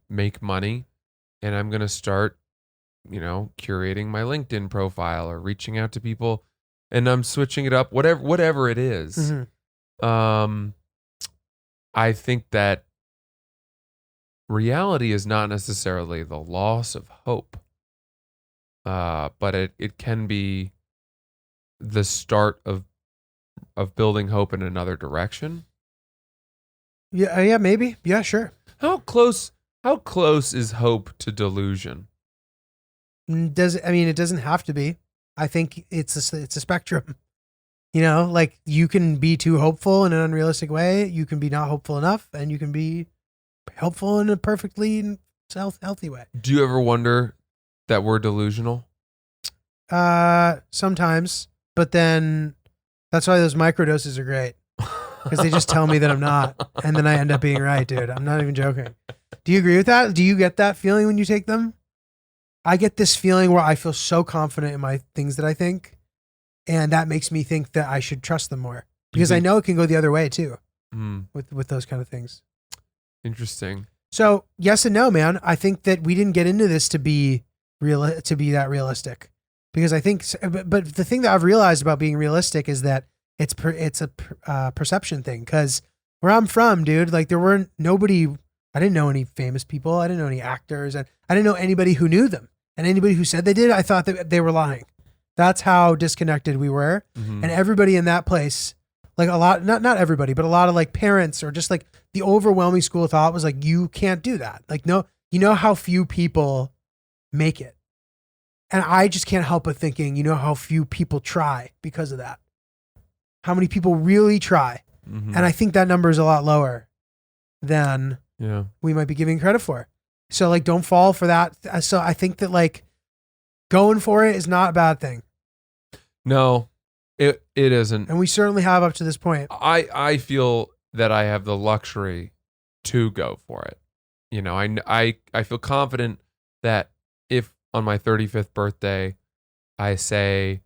make money, and I'm going to start curating my LinkedIn profile or reaching out to people, and I'm switching it up, whatever it is. Mm-hmm. I think that reality is not necessarily the loss of hope, but it can be the start of building hope in another direction. Yeah, maybe. Yeah, sure. How close is hope to delusion? It doesn't have to be. I think it's a spectrum. You know, like you can be too hopeful in an unrealistic way. You can be not hopeful enough, and you can be hopeful in a perfectly healthy way. Do you ever wonder that we're delusional? Sometimes, but then that's why those microdoses are great, because they just tell me that I'm not, and then I end up being right, dude. I'm not even joking. Do you agree with that? Do you get that feeling when you take them? I get this feeling where I feel so confident in my things that I think, and that makes me think that I should trust them more, because I know it can go the other way too, with those kind of things. Interesting. So yes and no, man. I think that we didn't get into this to be that realistic, because I think. But the thing that I've realized about being realistic is that it's a perception thing. Because where I'm from, dude, like there weren't nobody. I didn't know any famous people. I didn't know any actors. I didn't know anybody who knew them. And anybody who said they did, I thought that they were lying. That's how disconnected we were. Mm-hmm. And everybody in that place, like a lot, not everybody, but a lot of like parents or just like the overwhelming school of thought was like, you can't do that. Like, no, you know how few people make it. And I just can't help but thinking, you know how few people try because of that. How many people really try? Mm-hmm. And I think that number is a lot lower than we might be giving credit for. So like, don't fall for that. So I think that like going for it is not a bad thing. No, it isn't. And we certainly have up to this point. I feel that I have the luxury to go for it. You know, I feel confident that if on my 35th birthday, I say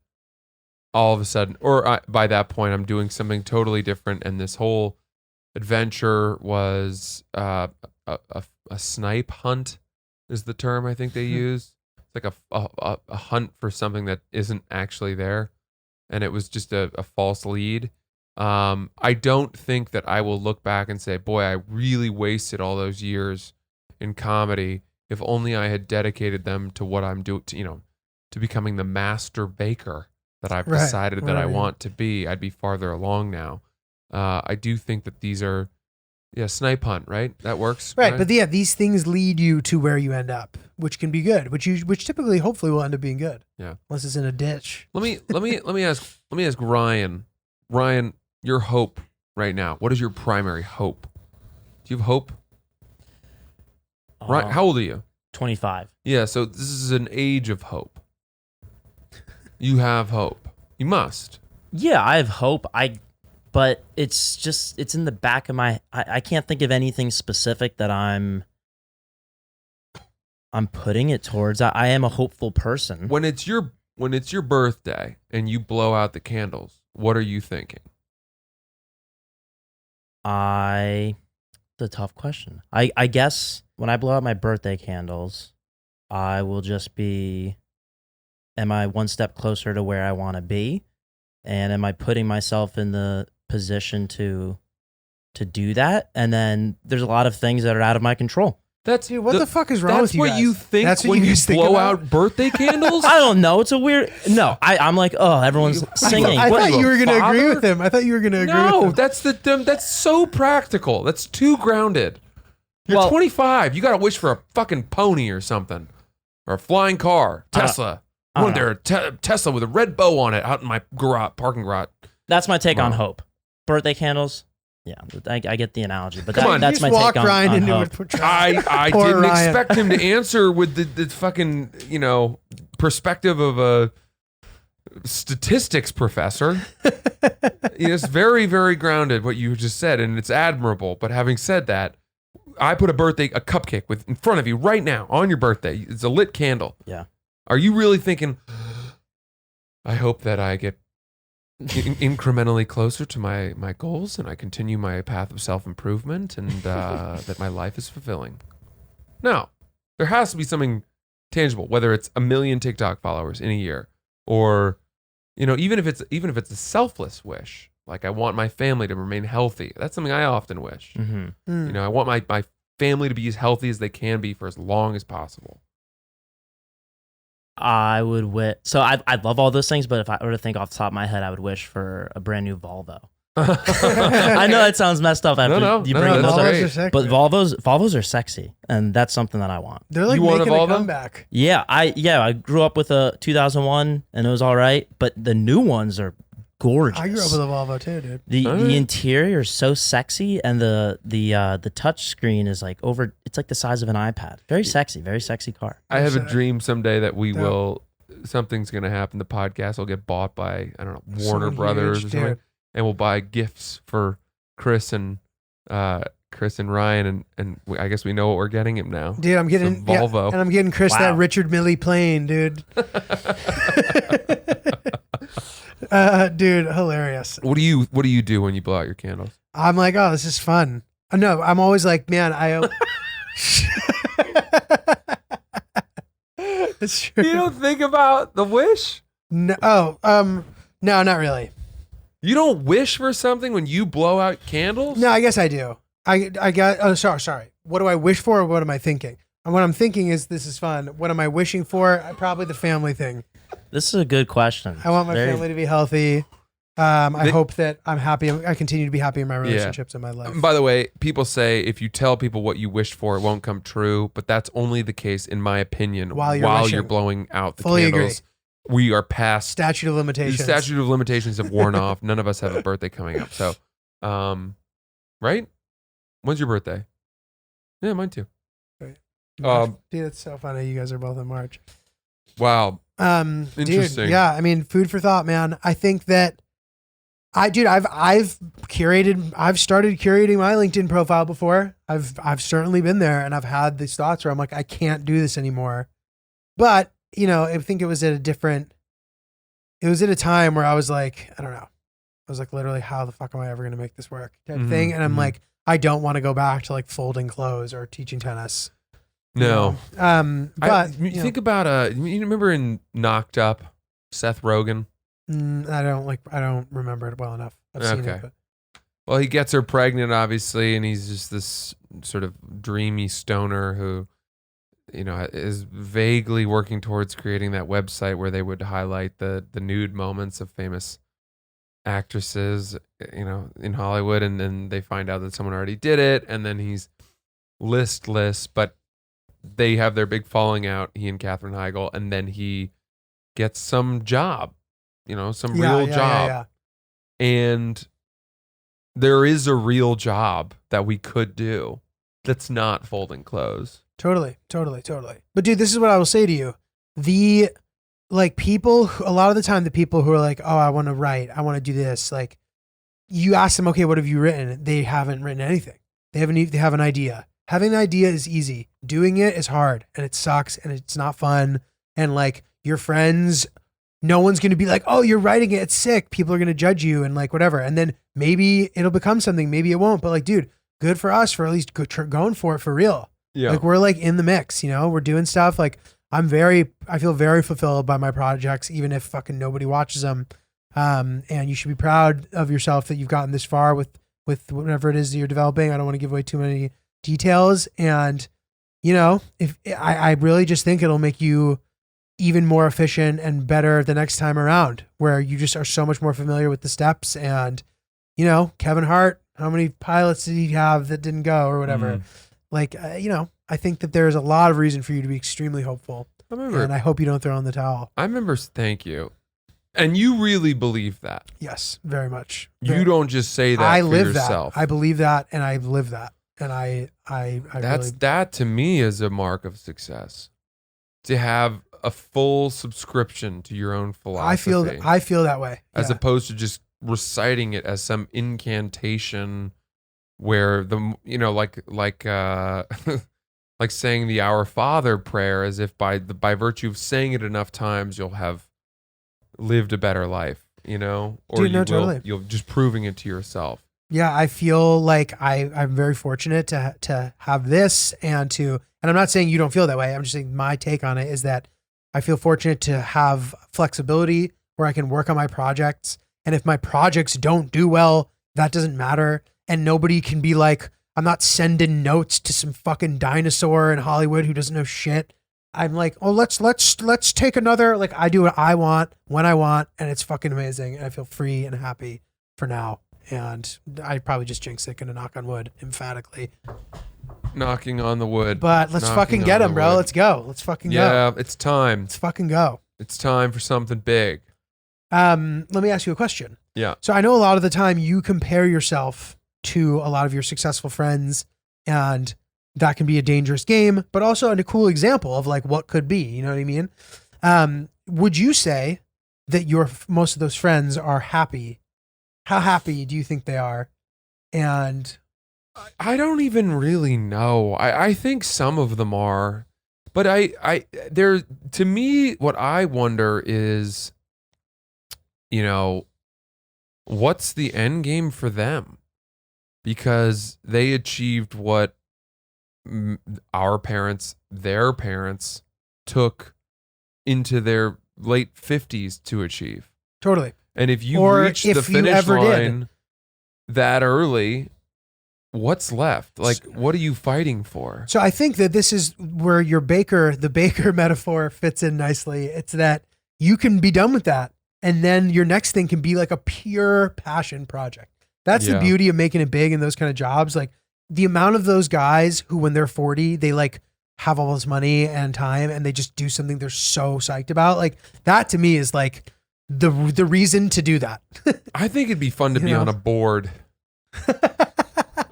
all of a sudden, or by that point, I'm doing something totally different, and this whole adventure was a snipe hunt is the term I think they use. It's like a hunt for something that isn't actually there, and it was just a false lead. I don't think that I will look back and say, boy, I really wasted all those years in comedy. If only I had dedicated them to what I'm doing, to becoming the master baker that I've decided that I want to be, I'd be farther along now. I do think that these are, snipe hunt, right? That works. Right. But these things lead you to where you end up, which can be good, which typically, hopefully will end up being good. Yeah. Unless it's in a ditch. Let me ask Ryan. Ryan, your hope right now. What is your primary hope? Do you have hope? Right. How old are you? 25. Yeah. So this is an age of hope. You have hope. You must. Yeah, I have hope. But it's in the back of my. I can't think of anything specific that I'm putting it towards. I am a hopeful person. When it's your birthday and you blow out the candles, what are you thinking? It's a tough question. I guess when I blow out my birthday candles, I will just be, am I one step closer to where I want to be? And am I putting myself in the position to do that? And then there's a lot of things that are out of my control. Dude, what the fuck is wrong with you guys? That's what you think That's what when you you guys think blow about? out birthday candles? I don't know. It's a weird. No, I'm like, oh, everyone's singing. I thought you were going to father? agree with him. I thought you were going to agree with him. No, that's so practical. That's too grounded. You're 25. You got to wish for a fucking pony or something. Or a flying car. Tesla. I want there a Tesla with a red bow on it out in my parking garage. That's my take on hope. Birthday candles. Yeah, I get the analogy, but Come on, that's my take on hope. I didn't Ryan. expect him to answer with the fucking, perspective of a statistics professor. It's very, very grounded what you just said, and it's admirable. But having said that, I put a cupcake in front of you right now on your birthday. It's a lit candle. Yeah. Are you really thinking, I hope that I get incrementally closer to my goals and I continue my path of self-improvement and that my life is fulfilling? No. There has to be something tangible, whether it's 1 million TikTok followers in a year or, even if it's a selfless wish, like I want my family to remain healthy. That's something I often wish. Mm-hmm. I want my family to be as healthy as they can be for as long as possible? I would wish. So I love all those things, but if I were to think off the top of my head, I would wish for a brand new Volvo. I know that sounds messed up after you bring those Volvos up, but Volvos are sexy, and that's something that I want. They're like You want a making a Volvo? comeback. Yeah, I grew up with a 2001, and it was all right, but the new ones are gorgeous. I grew up with a Volvo too, dude. The interior is so sexy, and the touch screen is like it's like the size of an iPad. Very sexy car. I have a dream someday that we Dope. will. Something's gonna happen. The podcast will get bought by, I don't know, Warner Someone Brothers huge, or something, dude. and we'll buy gifts for Chris and Ryan, and I guess we know what we're getting him now. Dude, I'm getting It's a Volvo. and I'm getting Chris Wow. that Richard Milley plane, dude. Dude, hilarious. What do you do when you blow out your candles? I'm like, oh, this is fun. No, I'm always like, man, it's true. You don't think about the wish? No, no, not really. You don't wish for something when you blow out candles? No, I guess I do. I got. Oh, sorry. What do I wish for, or what am I thinking? And what I'm thinking is, this is fun. What am I wishing for? Probably the family thing. This is a good question. I want my family to be healthy. I hope that I'm happy. I continue to be happy in my relationships and my life. By the way, people say if you tell people what you wish for, it won't come true. But that's only the case, in my opinion, While you're wishing. blowing out the Fully candles. We are past Statute of the limitations. statute of limitations have worn off. None of us have a birthday coming up. So, right? When's your birthday? Yeah, mine too. Dude, it's so funny. You guys are both in March. Wow. Dude, Interesting. yeah. I mean, food for thought, man. I think that I've started curating my LinkedIn profile before. I've certainly been there, and I've had these thoughts where I'm like, I can't do this anymore. But, I think it was at a time where I was like, I don't know. I was like, literally, how the fuck am I ever going to make this work type thing? And I'm like, I don't want to go back to like folding clothes or teaching tennis. No. But think about you remember in Knocked Up, Seth Rogen? I don't remember it well enough. I've seen it, but Well, he gets her pregnant, obviously, and he's just this sort of dreamy stoner who, is vaguely working towards creating that website where they would highlight the nude moments of famous actresses, in Hollywood, and then they find out that someone already did it, and then he's listless, but they have their big falling out, he and Katherine Heigl, and then he gets some job, some real job. Yeah. And there is a real job that we could do that's not folding clothes. Totally. But dude, this is what I will say to you. A lot of the time, the people who are like, oh, I want to write, I want to do this. Like, you ask them, okay, what have you written? They haven't written anything. They have an idea. Having an idea is easy. Doing it is hard, and it sucks, and it's not fun. And like your friends, no one's going to be like, oh, you're writing it. It's sick. People are going to judge you and like whatever. And then maybe it'll become something. Maybe it won't. But like, dude, good for us for at least going for it for real. Yeah. Like we're like in the mix, we're doing stuff. Like I feel very fulfilled by my projects, even if fucking nobody watches them. And you should be proud of yourself that you've gotten this far with whatever it is that you're developing. I don't want to give away too many details. And, if I really just think it'll make you even more efficient and better the next time around, where you just are so much more familiar with the steps. And, Kevin Hart, how many pilots did he have that didn't go or whatever? Like, I think that there's a lot of reason for you to be extremely hopeful. And I hope you don't throw in the towel. Thank you. And you really believe that? Yes, very much. You don't just say that I for live yourself. that. I believe that, and I live that. And that to me is a mark of success. To have a full subscription to your own philosophy. I feel that way. As Yeah. opposed to just reciting it as some incantation where like saying the Our Father prayer, as if by virtue of saying it enough times you'll have lived a better life, or totally. you'll just proving it to yourself. Yeah, I feel like I'm very fortunate to have this and I'm not saying you don't feel that way. I'm just saying my take on it is that I feel fortunate to have flexibility where I can work on my projects. And if my projects don't do well, that doesn't matter. And nobody can be like, I'm not sending notes to some fucking dinosaur in Hollywood who doesn't know shit. I'm like, oh, let's take another. Like, I do what I want when I want, and it's fucking amazing. And I feel free and happy for now. And I probably just jinxed it, gonna knock on wood emphatically. Knocking on the wood. But let's fucking get him, bro. Wood. Let's go. Let's fucking go. Yeah, it's time. Let's fucking go. It's time for something big. Let me ask you a question. Yeah. So I know a lot of the time you compare yourself to a lot of your successful friends, and that can be a dangerous game, but also a cool example of like what could be, you know what I mean? Would you say that most of those friends are happy? How happy do you think they are? And I don't even really know. I think some of them are, but to me, what I wonder is, you know, what's the end game for them? Because they achieved what our parents, their parents took into their late 50s to achieve. Totally. And if you reach the finish line that early, what's left? Like, what are you fighting for? So I think that this is where the baker metaphor fits in nicely. It's that you can be done with that, and then your next thing can be like a pure passion project. That's the beauty of making it big in those kind of jobs. Like the amount of those guys who, when they're 40, they like have all this money and time, and they just do something they're so psyched about. Like that to me is like the reason to do that. I think it'd be fun to be on a board.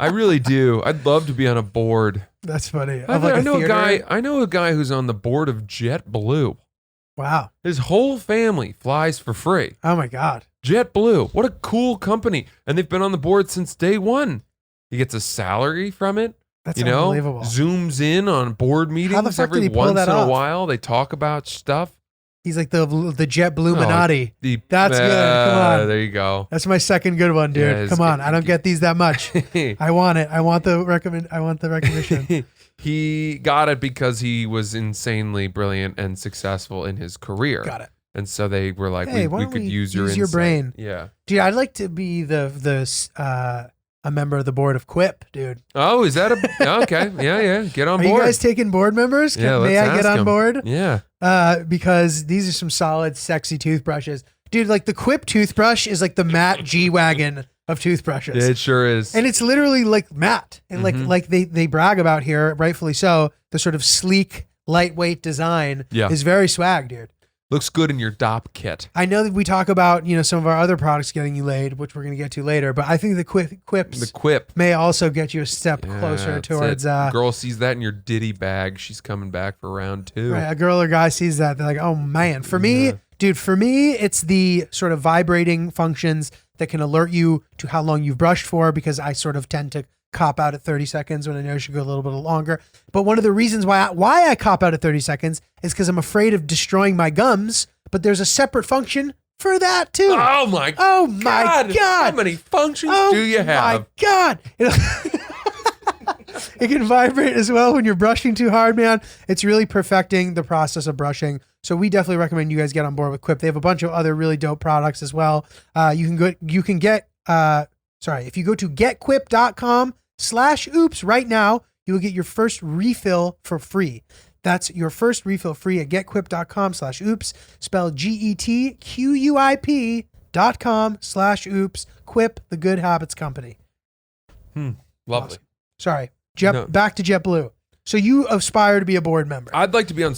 I really do. I'd love to be on a board. That's funny. I know a guy who's on the board of JetBlue. Wow. His whole family flies for free. Oh my God. JetBlue. What a cool company. And they've been on the board since day one. He gets a salary from it. That's unbelievable. Zooms in on board meetings every once in a while. They talk about stuff. He's like the JetBlue Minati. That's good. Come on. There you go. That's my second good one, dude. Yeah, come on. I don't get these that much. I want it. I want the recognition. He got it because he was insanely brilliant and successful in his career. Got it. And so they were like, hey, we could use your your brain. Yeah. Dude, I'd like to be a member of the board of Quip, dude. Oh, is that okay? Yeah. Get on board. Are you guys taking board members? May I get on board? Yeah. Because these are some solid, sexy toothbrushes. Dude, like the Quip toothbrush is like the matte G-Wagon of toothbrushes. It sure is. And it's literally like matte. And like they brag about here, rightfully so, the sort of sleek, lightweight design is very swag, dude. Looks good in your DOP kit. I know that we talk about, some of our other products getting you laid, which we're going to get to later, but I think the Quip may also get you a step closer towards... girl sees that in your ditty bag, she's coming back for round 2. Right, a girl or guy sees that, they're like, oh man. For me, it's the sort of vibrating functions that can alert you to how long you've brushed for, because I sort of tend to cop out at 30 seconds when I know I should go a little bit longer. But one of the reasons why I cop out at 30 seconds is because I'm afraid of destroying my gums, but there's a separate function for that too. Oh my God. How many functions do you have? Oh my God. It can vibrate as well when you're brushing too hard, man. It's really perfecting the process of brushing. So we definitely recommend you guys get on board with Quip. They have a bunch of other really dope products as well. If you go to getquip.com/oops right now, you will get your first refill for free. That's your first refill free at getquip.com/oops, spelled GETQUIP.com/oops. Quip, the good habits company. Lovely. Awesome. Sorry. Back to JetBlue. So you aspire to be a board member. I'd like to be on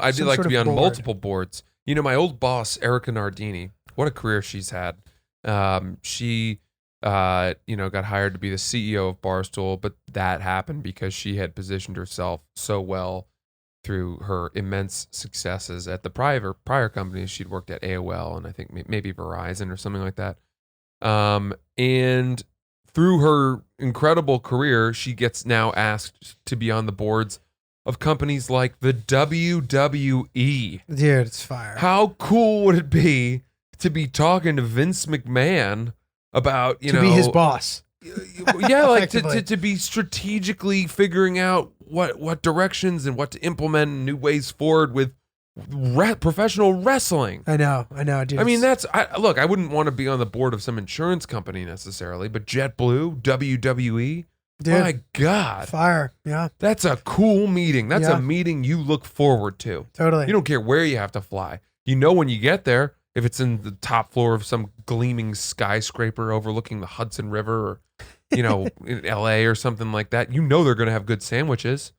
I'd like to be on multiple boards. My old boss, Erica Nardini, what a career she's had. She got hired to be the CEO of Barstool, but that happened because she had positioned herself so well through her immense successes at the prior companies. She'd worked at AOL and I think maybe Verizon or something like that. And through her incredible career, she gets now asked to be on the boards of companies like the WWE. Dude, it's fire. How cool would it be to be talking to Vince McMahon about, to be his boss? Yeah, like to be strategically figuring out what directions and what to implement and new ways forward with professional wrestling. I know, dude. I mean, look, I wouldn't want to be on the board of some insurance company necessarily, but JetBlue, WWE, Dude, My God. fire. Yeah, That's a cool meeting. That's Yeah. a meeting you look forward to. totally. You don't care where you have to fly. You know when you get there, if it's in the top floor of some gleaming skyscraper overlooking the Hudson River or, in LA or something like that, you know they're going to have good sandwiches.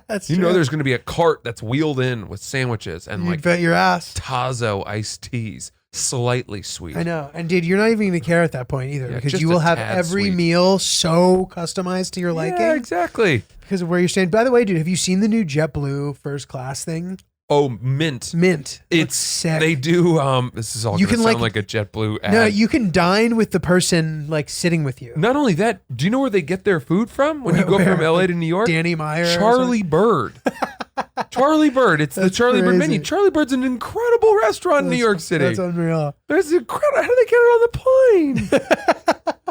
That's You true. know there's going to be a cart that's wheeled in with sandwiches and You like bet your ass. Tazo iced teas, slightly sweet. I know. And dude, you're not even going to care at that point either Yeah, because just you a will have tad every sweet. meal so customized to your liking Yeah, exactly. because of where you're staying. By the way, dude, have you seen the new JetBlue first class thing? Oh, mint. Mint. It's Looks sick. They do. This is all You going to can, sound like- like a JetBlue ad. No, you can dine with the person like sitting with you. Not only that, do you know where they get their food from when you go Where? from LA Like to New York? Danny Meyer. or Charlie Bird. Charlie Bird. It's the That's Charlie Bird crazy. menu. Charlie Bird's an incredible restaurant in New something. York City. That's unreal. It's incredible. How do they get it on the plane?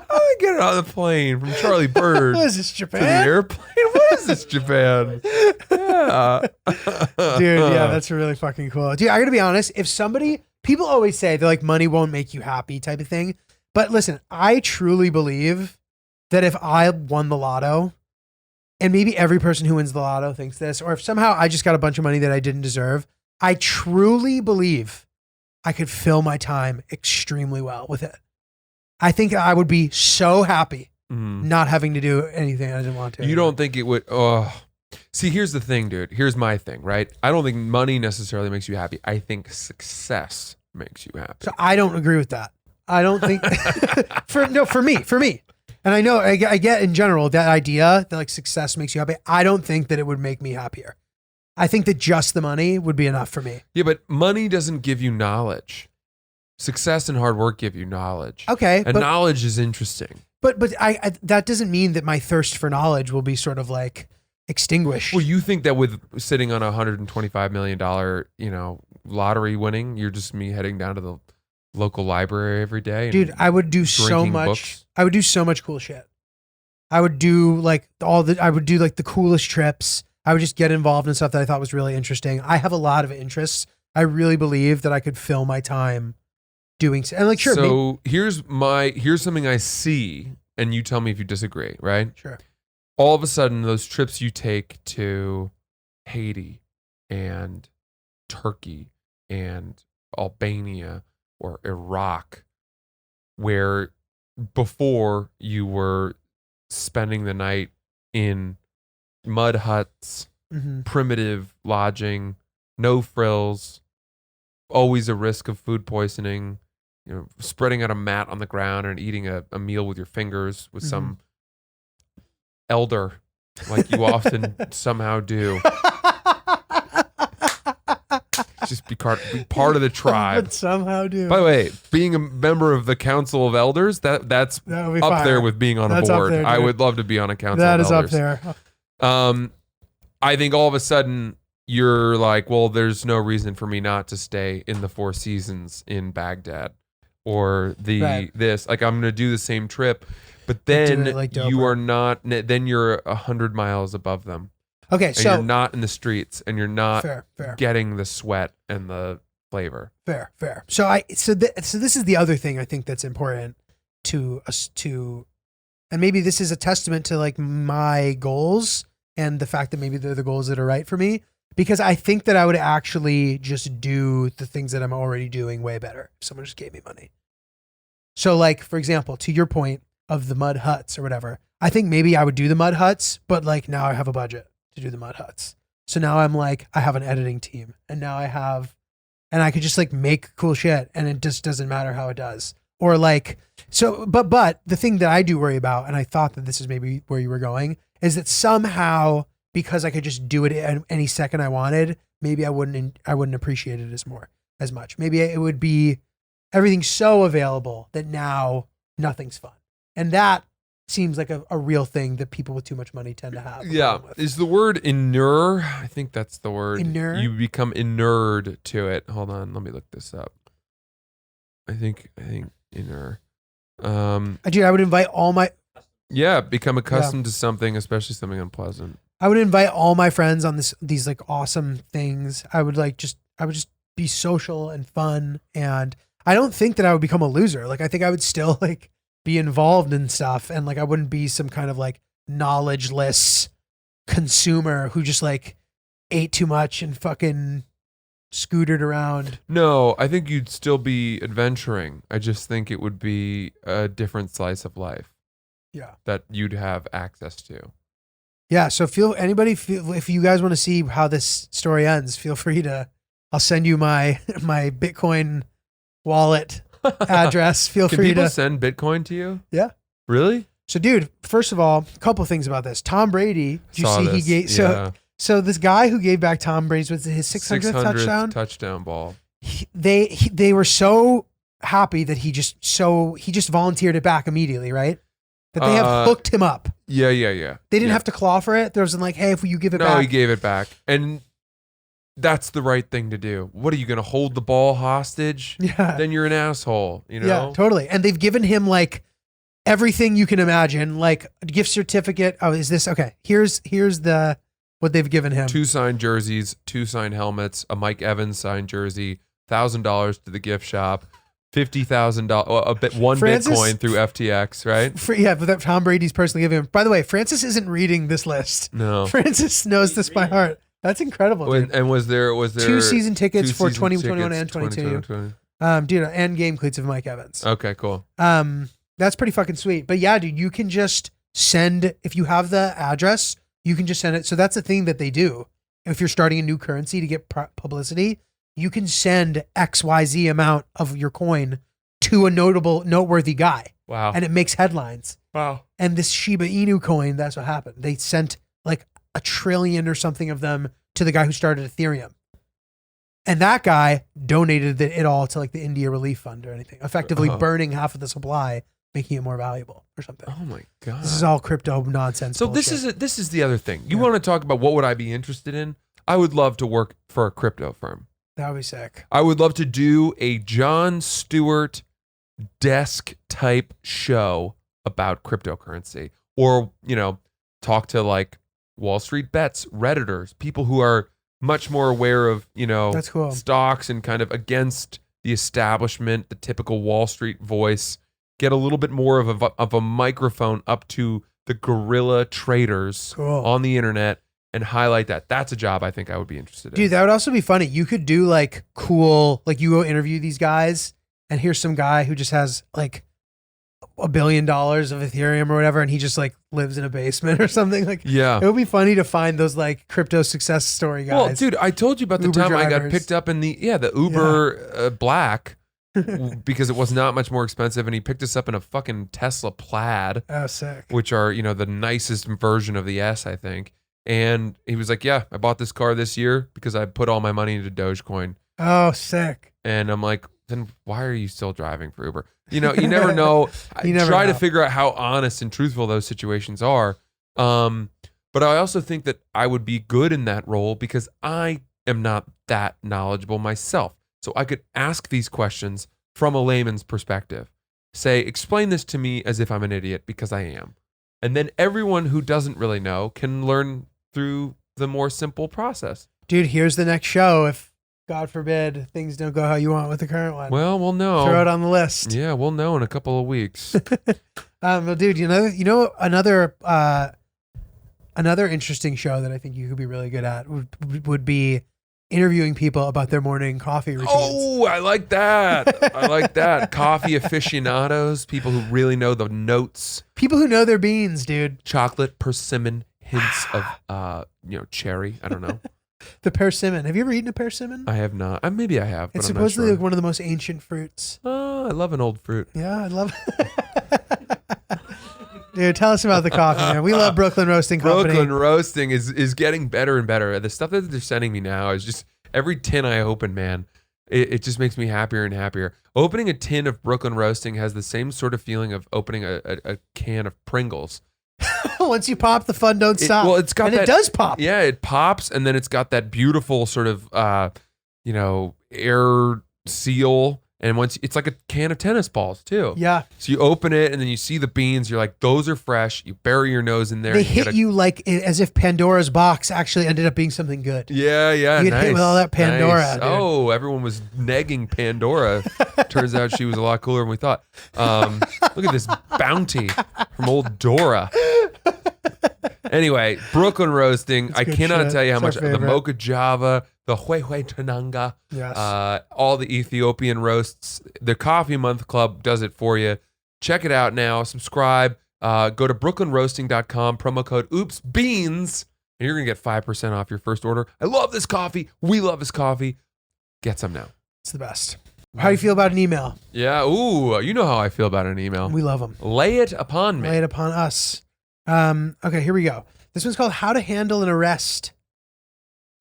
How do they get it on the plane from Charlie Bird What is this, to the Japan? airplane? What is this, Japan? Yeah. Dude, yeah, that's really fucking cool. Dude, I gotta be honest. If somebody, people always say they're like, money won't make you happy type of thing. But listen, I truly believe that if I won the lotto, and maybe every person who wins the lotto thinks this, or if somehow I just got a bunch of money that I didn't deserve, I truly believe I could fill my time extremely well with it. I think I would be so happy Mhm. not having to do anything I didn't want to. You don't think it would? Oh, see, here's the thing, dude. Here's my thing, right? I don't think money necessarily makes you happy. I think success makes you happy. So I don't agree with that. I don't think for me. And I know I get in general that idea that like success makes you happy. I don't think that it would make me happier. I think that just the money would be enough for me. Yeah, but money doesn't give you knowledge. Success and hard work give you knowledge. Okay, And but knowledge is interesting. I that doesn't mean that my thirst for knowledge will be sort of like extinguished. Well, you think that with sitting on $125 million, lottery winning, you're just me heading down to the local library every day? Dude, I would do so drinking much. books? I would do so much cool shit. I would do like the coolest trips. I would just get involved in stuff that I thought was really interesting. I have a lot of interests. I really believe that I could fill my time doing and like sure. So here's something I see, and you tell me if you disagree, right? Sure. All of a sudden, those trips you take to Haiti and Turkey and Albania or Iraq, where before you were spending the night in mud huts, Mm-hmm. primitive lodging, no frills, always a risk of food poisoning, spreading out a mat on the ground and eating a meal with your fingers with some elder like you often somehow do. Just be part of the tribe. But somehow do. By the way, being a member of the Council of Elders, that's That would be up fire. there with being on That's a up board. there, I dude. would love to be on a Council That of is Elders. up there. I think all of a sudden you're like, well, there's no reason for me not to stay in the Four Seasons in Baghdad or Right. this. Like, I'm going to do the same trip, but do then it, like, you doper. are not. Then you're 100 miles above them, Okay, and so you're not in the streets, and you're not fair. getting the sweat and the flavor. Fair. So this is the other thing I think that's important to us to, and maybe this is a testament to like my goals and the fact that maybe they're the goals that are right for me, because I think that I would actually just do the things that I'm already doing way better if someone just gave me money. So like, for example, to your point of the mud huts or whatever, I think maybe I would do the mud huts, but like now I have a budget to do the mud huts. So now I'm like, I have an editing team and now and I could just like make cool shit and it just doesn't matter how it does. Or like, so, but the thing that I do worry about, and I thought that this is maybe where you were going, is that somehow because I could just do it at any second I wanted, maybe I wouldn't appreciate it as much. Maybe it would be everything's so available that now nothing's fun. And that seems like a real thing that people with too much money tend to have. a Yeah. problem with. Is the word inure? I think that's the word. Inure? You become inured to it. Hold on. Let me look this up. I think inure. Dude, I would invite all my Yeah. Become accustomed to something, especially something unpleasant. I would invite all my friends on these like awesome things. I would just be social and fun. And I don't think that I would become a loser. Like, I think I would still like be involved in stuff, and like I wouldn't be some kind of like knowledgeless consumer who just like ate too much and fucking scootered around. No, I think you'd still be adventuring. I just think it would be a different slice of life. Yeah. That you'd have access to. Yeah. So if you guys want to see how this story ends, feel free to, I'll send you my Bitcoin wallet address. Feel Can free people to send Bitcoin to you? Yeah. Really? So dude, first of all, a couple things about this. Tom Brady, did you Saw see this. he gave, so this guy who gave back Tom Brady's was his 600th touchdown ball. They were so happy that he just volunteered it back immediately, right? That they have hooked him up. Yeah. They didn't have to claw for it. There was like, hey, if you give it back. No, he gave it back. And that's the right thing to do. What are you going to hold the ball hostage? Yeah. Then you're an asshole, you know? Yeah, totally. And they've given him like everything you can imagine, like a gift certificate. Oh, is this okay? Here's what they've given him. 2 signed jerseys, 2 signed helmets, a Mike Evans signed jersey, $1,000 to the gift shop, $50,000, one Bitcoin through FTX, right? Yeah, but that Tom Brady's personally giving him. By the way, Francis isn't reading this list. No. Francis knows this by heart. That's incredible, dude. And was there 2 season tickets for 2021 tickets, and 22. 2020. Dude, and game cleats of Mike Evans. Okay, cool. That's pretty fucking sweet. But yeah, dude, you can just send, if you have the address, you can just send it. So that's the thing that they do. If you're starting a new currency to get publicity, you can send XYZ amount of your coin to a noteworthy guy. Wow. And it makes headlines. Wow. And this Shiba Inu coin, that's what happened. They sent like 1 trillion or something of them to the guy who started Ethereum. And that guy donated it all to like the India Relief Fund or anything, effectively burning half of the supply, making it more valuable or something. Oh my God. This is all crypto nonsense. So bullshit. this is the other thing. You want to talk about what would I be interested in? I would love to work for a crypto firm. That would be sick. I would love to do a Jon Stewart desk type show about cryptocurrency, or, you know, talk to like Wall Street Bets, Redditors, people who are much more aware of, you know, That's cool. stocks and kind of against the establishment, the typical Wall Street voice, get a little bit more of a microphone up to the guerrilla traders on the internet and highlight that. That's a job I think I would be interested in. Dude, that would also be funny. You could do like cool, like you go interview these guys and here's some guy who just has like $1 billion of Ethereum or whatever, and he just like lives in a basement or something. Like, yeah, it would be funny to find those like crypto success story guys. Well, dude, I told you about the Uber time I got drivers. picked up in the Uber Black because it was not much more expensive, and he picked us up in a fucking Tesla Plaid. Oh, sick. Which are, you know, the nicest version of the S, I think. And he was like, yeah, I bought this car this year because I put all my money into Dogecoin. Oh, sick. And I'm like, then why are you still driving for Uber? You know, you never know. You never try know. to figure out how honest and truthful those situations are. But I also think that I would be good in that role because I am not that knowledgeable myself. So I could ask these questions from a layman's perspective. Say, explain this to me as if I'm an idiot, because I am. And then everyone who doesn't really know can learn through the more simple process. Dude, here's the next show. If God forbid things don't go how you want with the current one. Well, we'll know. Throw it on the list. Yeah, we'll know in a couple of weeks. Well, dude, you know, another interesting show that I think you could be really good at would be interviewing people about their morning coffee routines. Oh, I like that. I like that. Coffee aficionados, people who really know the notes. People who know their beans, dude. Chocolate, persimmon, hints of cherry. I don't know. The persimmon. Have you ever eaten a persimmon? I have not. Maybe I have. But It's I'm supposedly not sure. like one of the most ancient fruits. Oh, I love an old fruit. Yeah, I love it. Dude, tell us about the coffee, man. We love Brooklyn Roasting Company. Brooklyn Roasting is getting better and better. The stuff that they're sending me now is just every tin I open, man, it just makes me happier and happier. Opening a tin of Brooklyn Roasting has the same sort of feeling of opening a can of Pringles. Once you pop, the fun don't stop. Well, it's got and that, it does pop. Yeah, it pops, and then it's got that beautiful sort of air seal, And once it's like a can of tennis balls too. Yeah. So you open it and then you see the beans. You're like, those are fresh. You bury your nose in there. They and hit you like as if Pandora's box actually ended up being something good. Yeah, yeah. You get hit with all that Pandora. Nice. Dude. Oh, everyone was negging Pandora. Turns out she was a lot cooler than we thought. Look at this bounty from old Dora. Anyway, Brooklyn roasting. It's I good cannot shit. tell you how It's much our the favorite. Mocha Java, the Hue Hue Tananga, Yes. all the Ethiopian roasts. The Coffee Month Club does it for you. Check it out now. Subscribe. Go to brooklynroasting.com, promo code OOPSBEANS, and you're going to get 5% off your first order. I love this coffee. We love this coffee. Get some now. It's the best. How do you feel about an email? Yeah. Ooh, you know how I feel about an email. We love them. Lay it upon me. Lay it upon us. Okay, here we go. This one's called How to Handle an Arrest.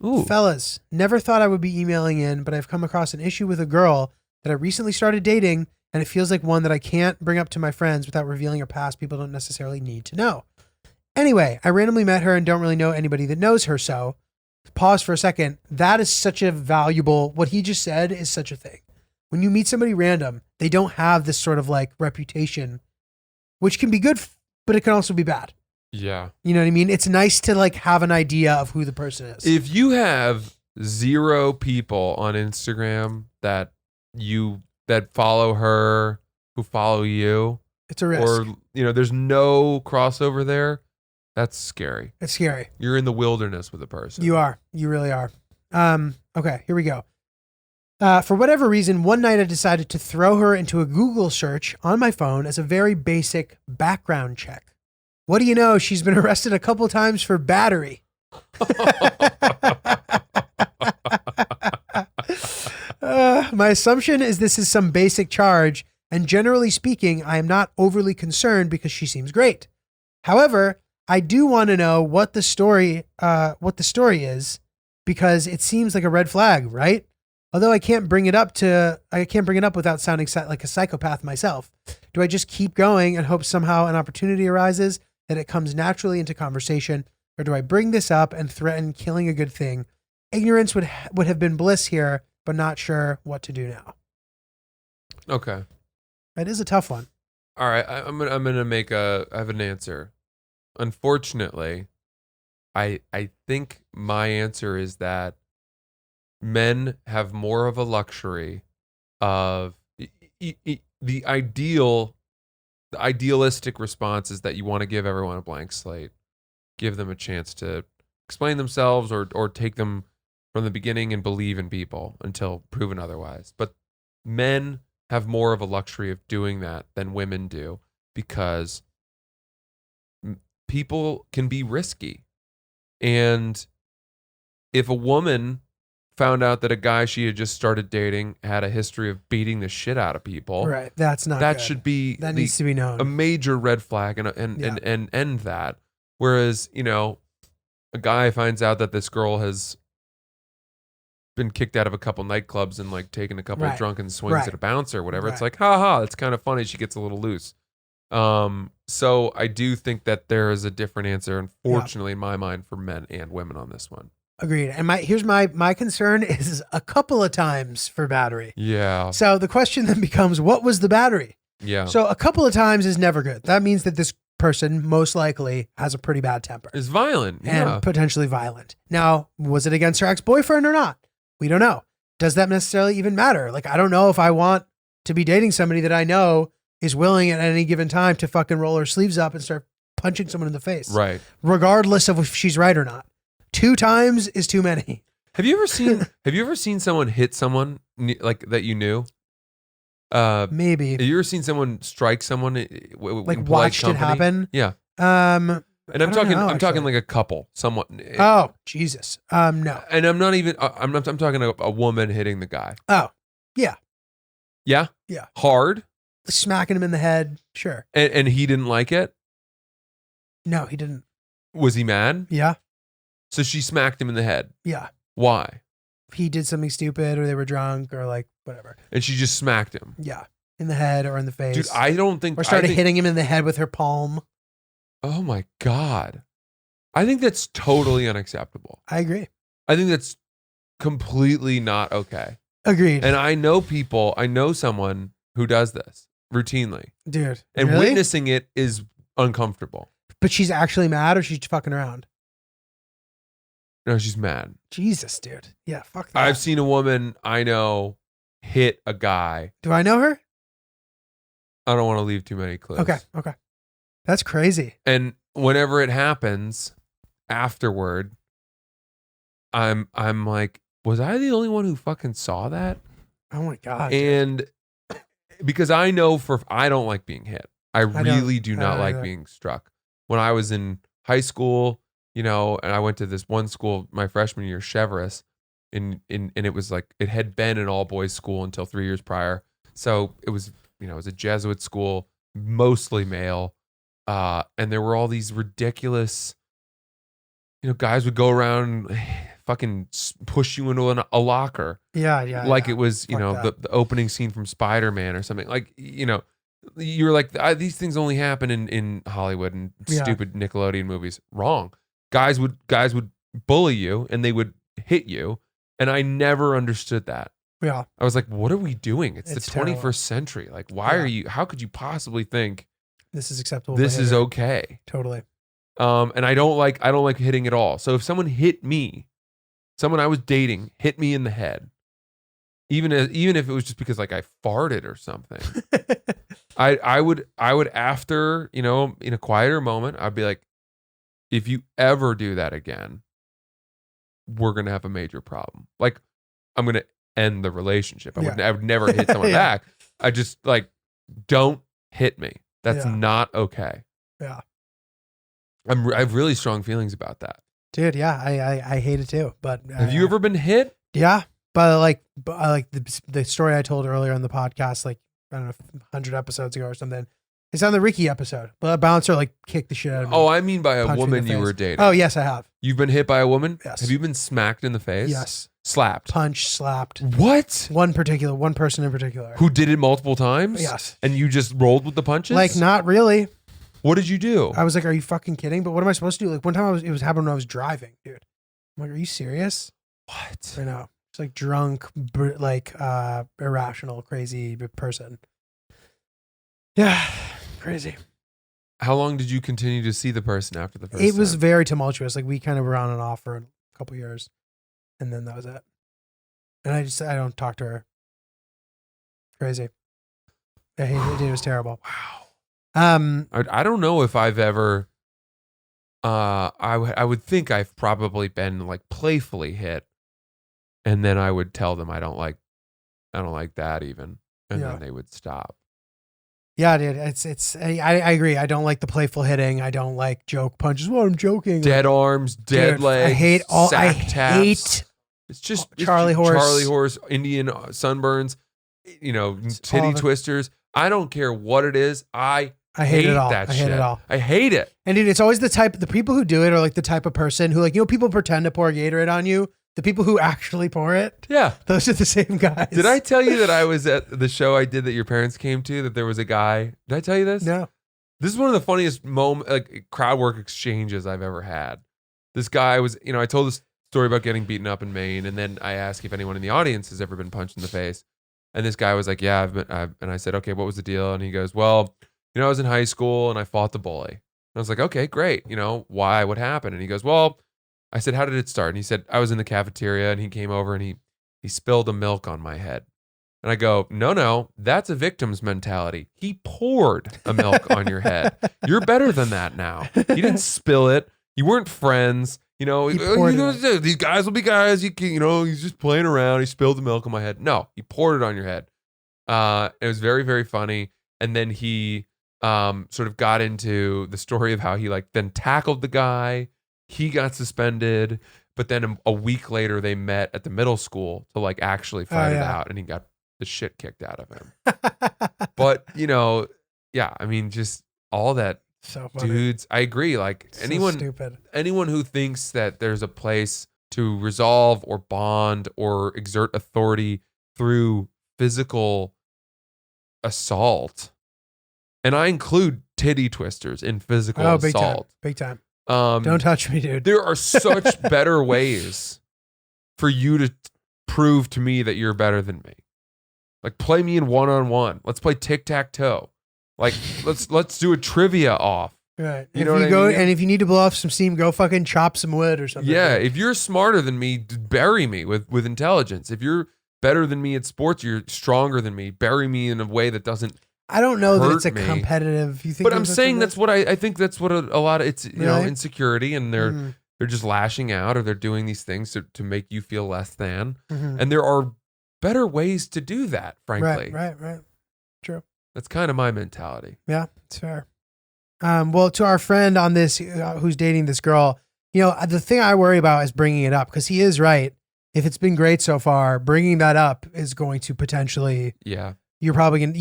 Ooh. Fellas, never thought I would be emailing in, but I've come across an issue with a girl that I recently started dating, and it feels like one that I can't bring up to my friends without revealing a past people don't necessarily need to know. Anyway, I randomly met her and don't really know anybody that knows her, so pause for a second. That is such a valuable, what he just said is such a thing. When you meet somebody random, they don't have this sort of like reputation, which can be good, but it can also be bad. Yeah. You know what I mean? It's nice to like have an idea of who the person is. If you have 0 people on Instagram that follow her, who follow you, It's a risk. or there's no crossover there, that's scary. It's scary. You're in the wilderness with a person. You are. You really are. Okay, here we go. For whatever reason, one night I decided to throw her into a Google search on my phone as a very basic background check. What do you know? She's been arrested a couple times for battery. My assumption is this is some basic charge, and generally speaking, I am not overly concerned because she seems great. However, I do want to know what the story is, because it seems like a red flag, right? Although I can't bring it up without sounding like a psychopath myself. Do I just keep going and hope somehow an opportunity arises, that it comes naturally into conversation, or do I bring this up and threaten killing a good thing? Ignorance would have been bliss here, but not sure what to do now. Okay. That is a tough one. All right. I'm gonna I have an answer. Unfortunately, I think my answer is that men have more of a luxury of the idealistic response is that you want to give everyone a blank slate, give them a chance to explain themselves or take them from the beginning and believe in people until proven otherwise. But men have more of a luxury of doing that than women do, because people can be risky. And if a woman found out that a guy she had just started dating had a history of beating the shit out of people, Right. That's not that good. should be That needs to be known. a major red flag and end that. Whereas, a guy finds out that this girl has been kicked out of a couple nightclubs and like taken a couple of Right. drunken swings Right. at a bouncer or whatever. It's Right. like, haha, it's kind of funny. She gets a little loose. So I do think that there is a different answer, unfortunately, in my mind, for men and women on this one. Agreed. And here's my concern is a couple of times for battery. Yeah. So the question then becomes, what was the battery? Yeah. So a couple of times is never good. That means that this person most likely has a pretty bad temper It's violent. and Yeah. potentially violent. Now, was it against her ex-boyfriend or not? We don't know. Does that necessarily even matter? Like, I don't know if I want to be dating somebody that I know is willing at any given time to fucking roll her sleeves up and start punching someone in the face. Right. Regardless of if she's right or not. 2 times is too many. Have you ever seen someone hit someone like that you knew? Maybe. Have you ever seen someone strike someone? Like in polite watched it company? happen. Yeah. And And I'm talking like a couple, someone. Oh, Jesus. No. And I'm not even. I'm talking a woman hitting the guy. Oh, yeah. Yeah. Yeah. Hard. Smacking him in the head. Sure. And he didn't like it. No, he didn't. Was he mad? Yeah. So she smacked him in the head. Yeah. Why? He did something stupid or they were drunk or like whatever. And she just smacked him. Yeah. In the head or in the face. Dude, I don't think. Or started I think, hitting him in the head with her palm. Oh my God. I think that's totally unacceptable. I agree. I think that's completely not okay. Agreed. And I know someone who does this routinely. Dude. And really? witnessing it is uncomfortable. But she's actually mad or she's fucking around? No, she's mad. Jesus, dude. Yeah, fuck that. I've seen a woman I know hit a guy. Do I know her? I don't want to leave too many clues. Okay. That's crazy. And whenever it happens afterward, I'm like, was I the only one who fucking saw that? Oh my God. And because I don't like being hit. I really do not like either. being struck. When I was in high school, and I went to this one school my freshman year, Cheverus, and it was like, it had been an all boys school until 3 years prior. So it was, it was a Jesuit school, mostly male. And there were all these ridiculous, guys would go around and fucking push you into a locker. Yeah. Like it was, Fuck the opening scene from Spider-Man or something. Like, you were like, these things only happen in Hollywood and stupid Nickelodeon movies. Wrong. Guys would bully you and they would hit you. And I never understood that. Yeah. I was like, what are we doing? It's the 21st terrible. century. Like, how could you possibly think This is acceptable. this is behavior. okay? Totally. And I don't like hitting at all. So if someone hit me, someone I was dating hit me in the head, even if it was just because like I farted or something, I would after, in a quieter moment, I'd be like, if you ever do that again, we're going to have a major problem. Like, I'm going to end the relationship. I would never hit someone back. I just like, don't hit me. That's not okay. Yeah. I have really strong feelings about that. Dude, yeah, I hate it too. But Have you ever been hit? Yeah, but like the story I told earlier on the podcast, like I don't know, 100 episodes ago or something. It's on the Ricky episode. But a bouncer like kicked the shit out of me. Oh, I mean by a punched me in woman the you face. were dating. Oh yes, I have. You've been hit by a woman? Yes. Have you been smacked in the face? Yes. Slapped? Punched, slapped. What? One person in particular. Who did it multiple times? Yes. And you just rolled with the punches? Like not really. What did you do? I was like, are you fucking kidding? But what am I supposed to do? Like one time it was happening when I was driving, dude. I'm like, are you serious? What? I know. It's like drunk, irrational, crazy person. Yeah. Crazy. How long did you continue to see the person after the first It was time? very tumultuous. Like we kind of were on and off for a couple years, and then that was it. And I don't talk to her. Crazy. I hate it. It was terrible. Wow. I don't know if I've ever. I would think I've probably been like playfully hit, and then I would tell them I don't like that even, and then they would stop. Yeah, dude. I agree. I don't like the playful hitting. I don't like joke punches. Well, I'm joking. Dead arms, dead legs. I hate all. Sack I taps. hate. It's just Charlie horse. Charlie horse, Indian sunburns, titty twisters. I don't care what it is. I hate it all. that I shit. hate it all. I hate it. And dude, it's always the people who do it are like the type of person who like, people pretend to pour Gatorade on you. The people who actually pour it, Yeah. those are the same guys. Did I tell you that I was at the show I did that your parents came to, that there was a guy? Did I tell you this? No. This is one of the funniest crowd work exchanges I've ever had. This guy was, I told this story about getting beaten up in Maine, and then I asked if anyone in the audience has ever been punched in the face. And this guy was like, yeah, I've been. And I said, okay, what was the deal? And he goes, well, I was in high school and I fought the bully. And I was like, okay, great. Why? What happened? And he goes, well, I said, how did it start? And he said, I was in the cafeteria and he came over and he spilled a milk on my head. And I go, no, that's a victim's mentality. He poured a milk on your head. You're better than that now. He didn't spill it. You weren't friends. These guys will be guys. He's just playing around. He spilled the milk on my head. No, he poured it on your head. It was very, very funny. And then he sort of got into the story of how he then tackled the guy. He got suspended, but then a week later they met at the middle school to actually fight it out, and he got the shit kicked out of him. But just all that. So funny. Dudes, I agree. Stupid. Anyone who thinks that there's a place to resolve or bond or exert authority through physical assault, and I include titty twisters in physical assault. Big time. Don't touch me, dude. There are such better ways for you to prove to me that you're better than me. Like, play me in one-on-one. Let's play tic-tac-toe. Like, let's do a trivia off. Right. You know what I mean? And if you need to blow off some steam, go fucking chop some wood or something. Yeah, if you're smarter than me, bury me with intelligence. If you're better than me at sports, you're stronger than me. Bury me in a way that doesn't. I don't know that it's a hurt me. competitive. You think? But I'm saying that's what I think that's what a lot of it's Really? insecurity, and they're just lashing out, or they're doing these things to make you feel less than. Mhm. And there are better ways to do that, frankly. Right. True. That's kind of my mentality. Yeah, it's fair. Well, to our friend on this, who's dating this girl, the thing I worry about is bringing it up, because he is right. If it's been great so far, bringing that up is going to potentially, Yeah. you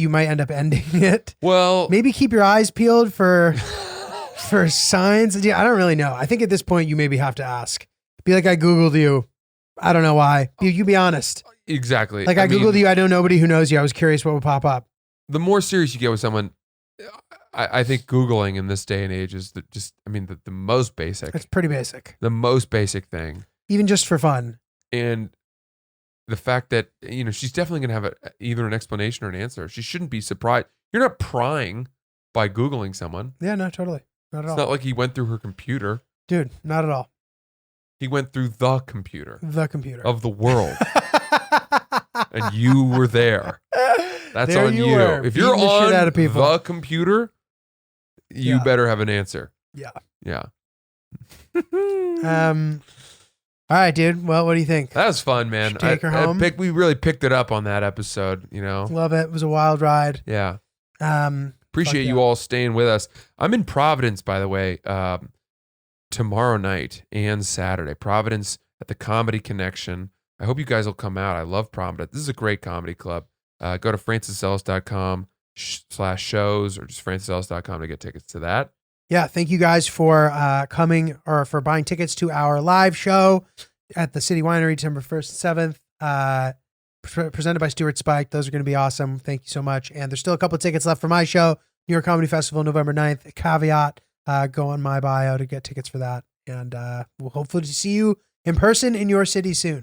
might end up ending it. Well, Maybe keep your eyes peeled for signs. Yeah, I don't really know. I think at this point you maybe have to ask. Be like, I Googled you. I don't know why. You be honest. exactly. Like, I Googled you. I know nobody who knows you. I was curious what would pop up. The more serious you get with someone, I think Googling in this day and age is the most basic. It's pretty basic. The most basic thing. Even just for fun. And the fact that, she's definitely going to have either an explanation or an answer. She shouldn't be surprised. You're not prying by Googling someone. Yeah, no, totally. Not at It's all. not like he went through her computer. Dude, not at all. He went through the computer The computer. of the world. And you were there. That's There on you. were, If you're beating the shit out on of people. the computer, you Yeah. better have an answer. Yeah. Yeah. All right, dude. Well, what do you think? That was fun, man. Should take her home? We really picked it up on that episode, Love it. It was a wild ride. Yeah. Fuck Appreciate you yeah. all staying with us. I'm in Providence, by the way, tomorrow night and Saturday. Providence at the Comedy Connection. I hope you guys will come out. I love Providence. This is a great comedy club. Go to francisellis.com/shows or just francisellis.com to get tickets to that. Yeah, thank you guys for coming or for buying tickets to our live show at the City Winery, December 1st and 7th, presented by Stuart Spike. Those are going to be awesome. Thank you so much. And there's still a couple of tickets left for my show, New York Comedy Festival, November 9th. Caveat, go on my bio to get tickets for that. And we'll hopefully see you in person in your city soon.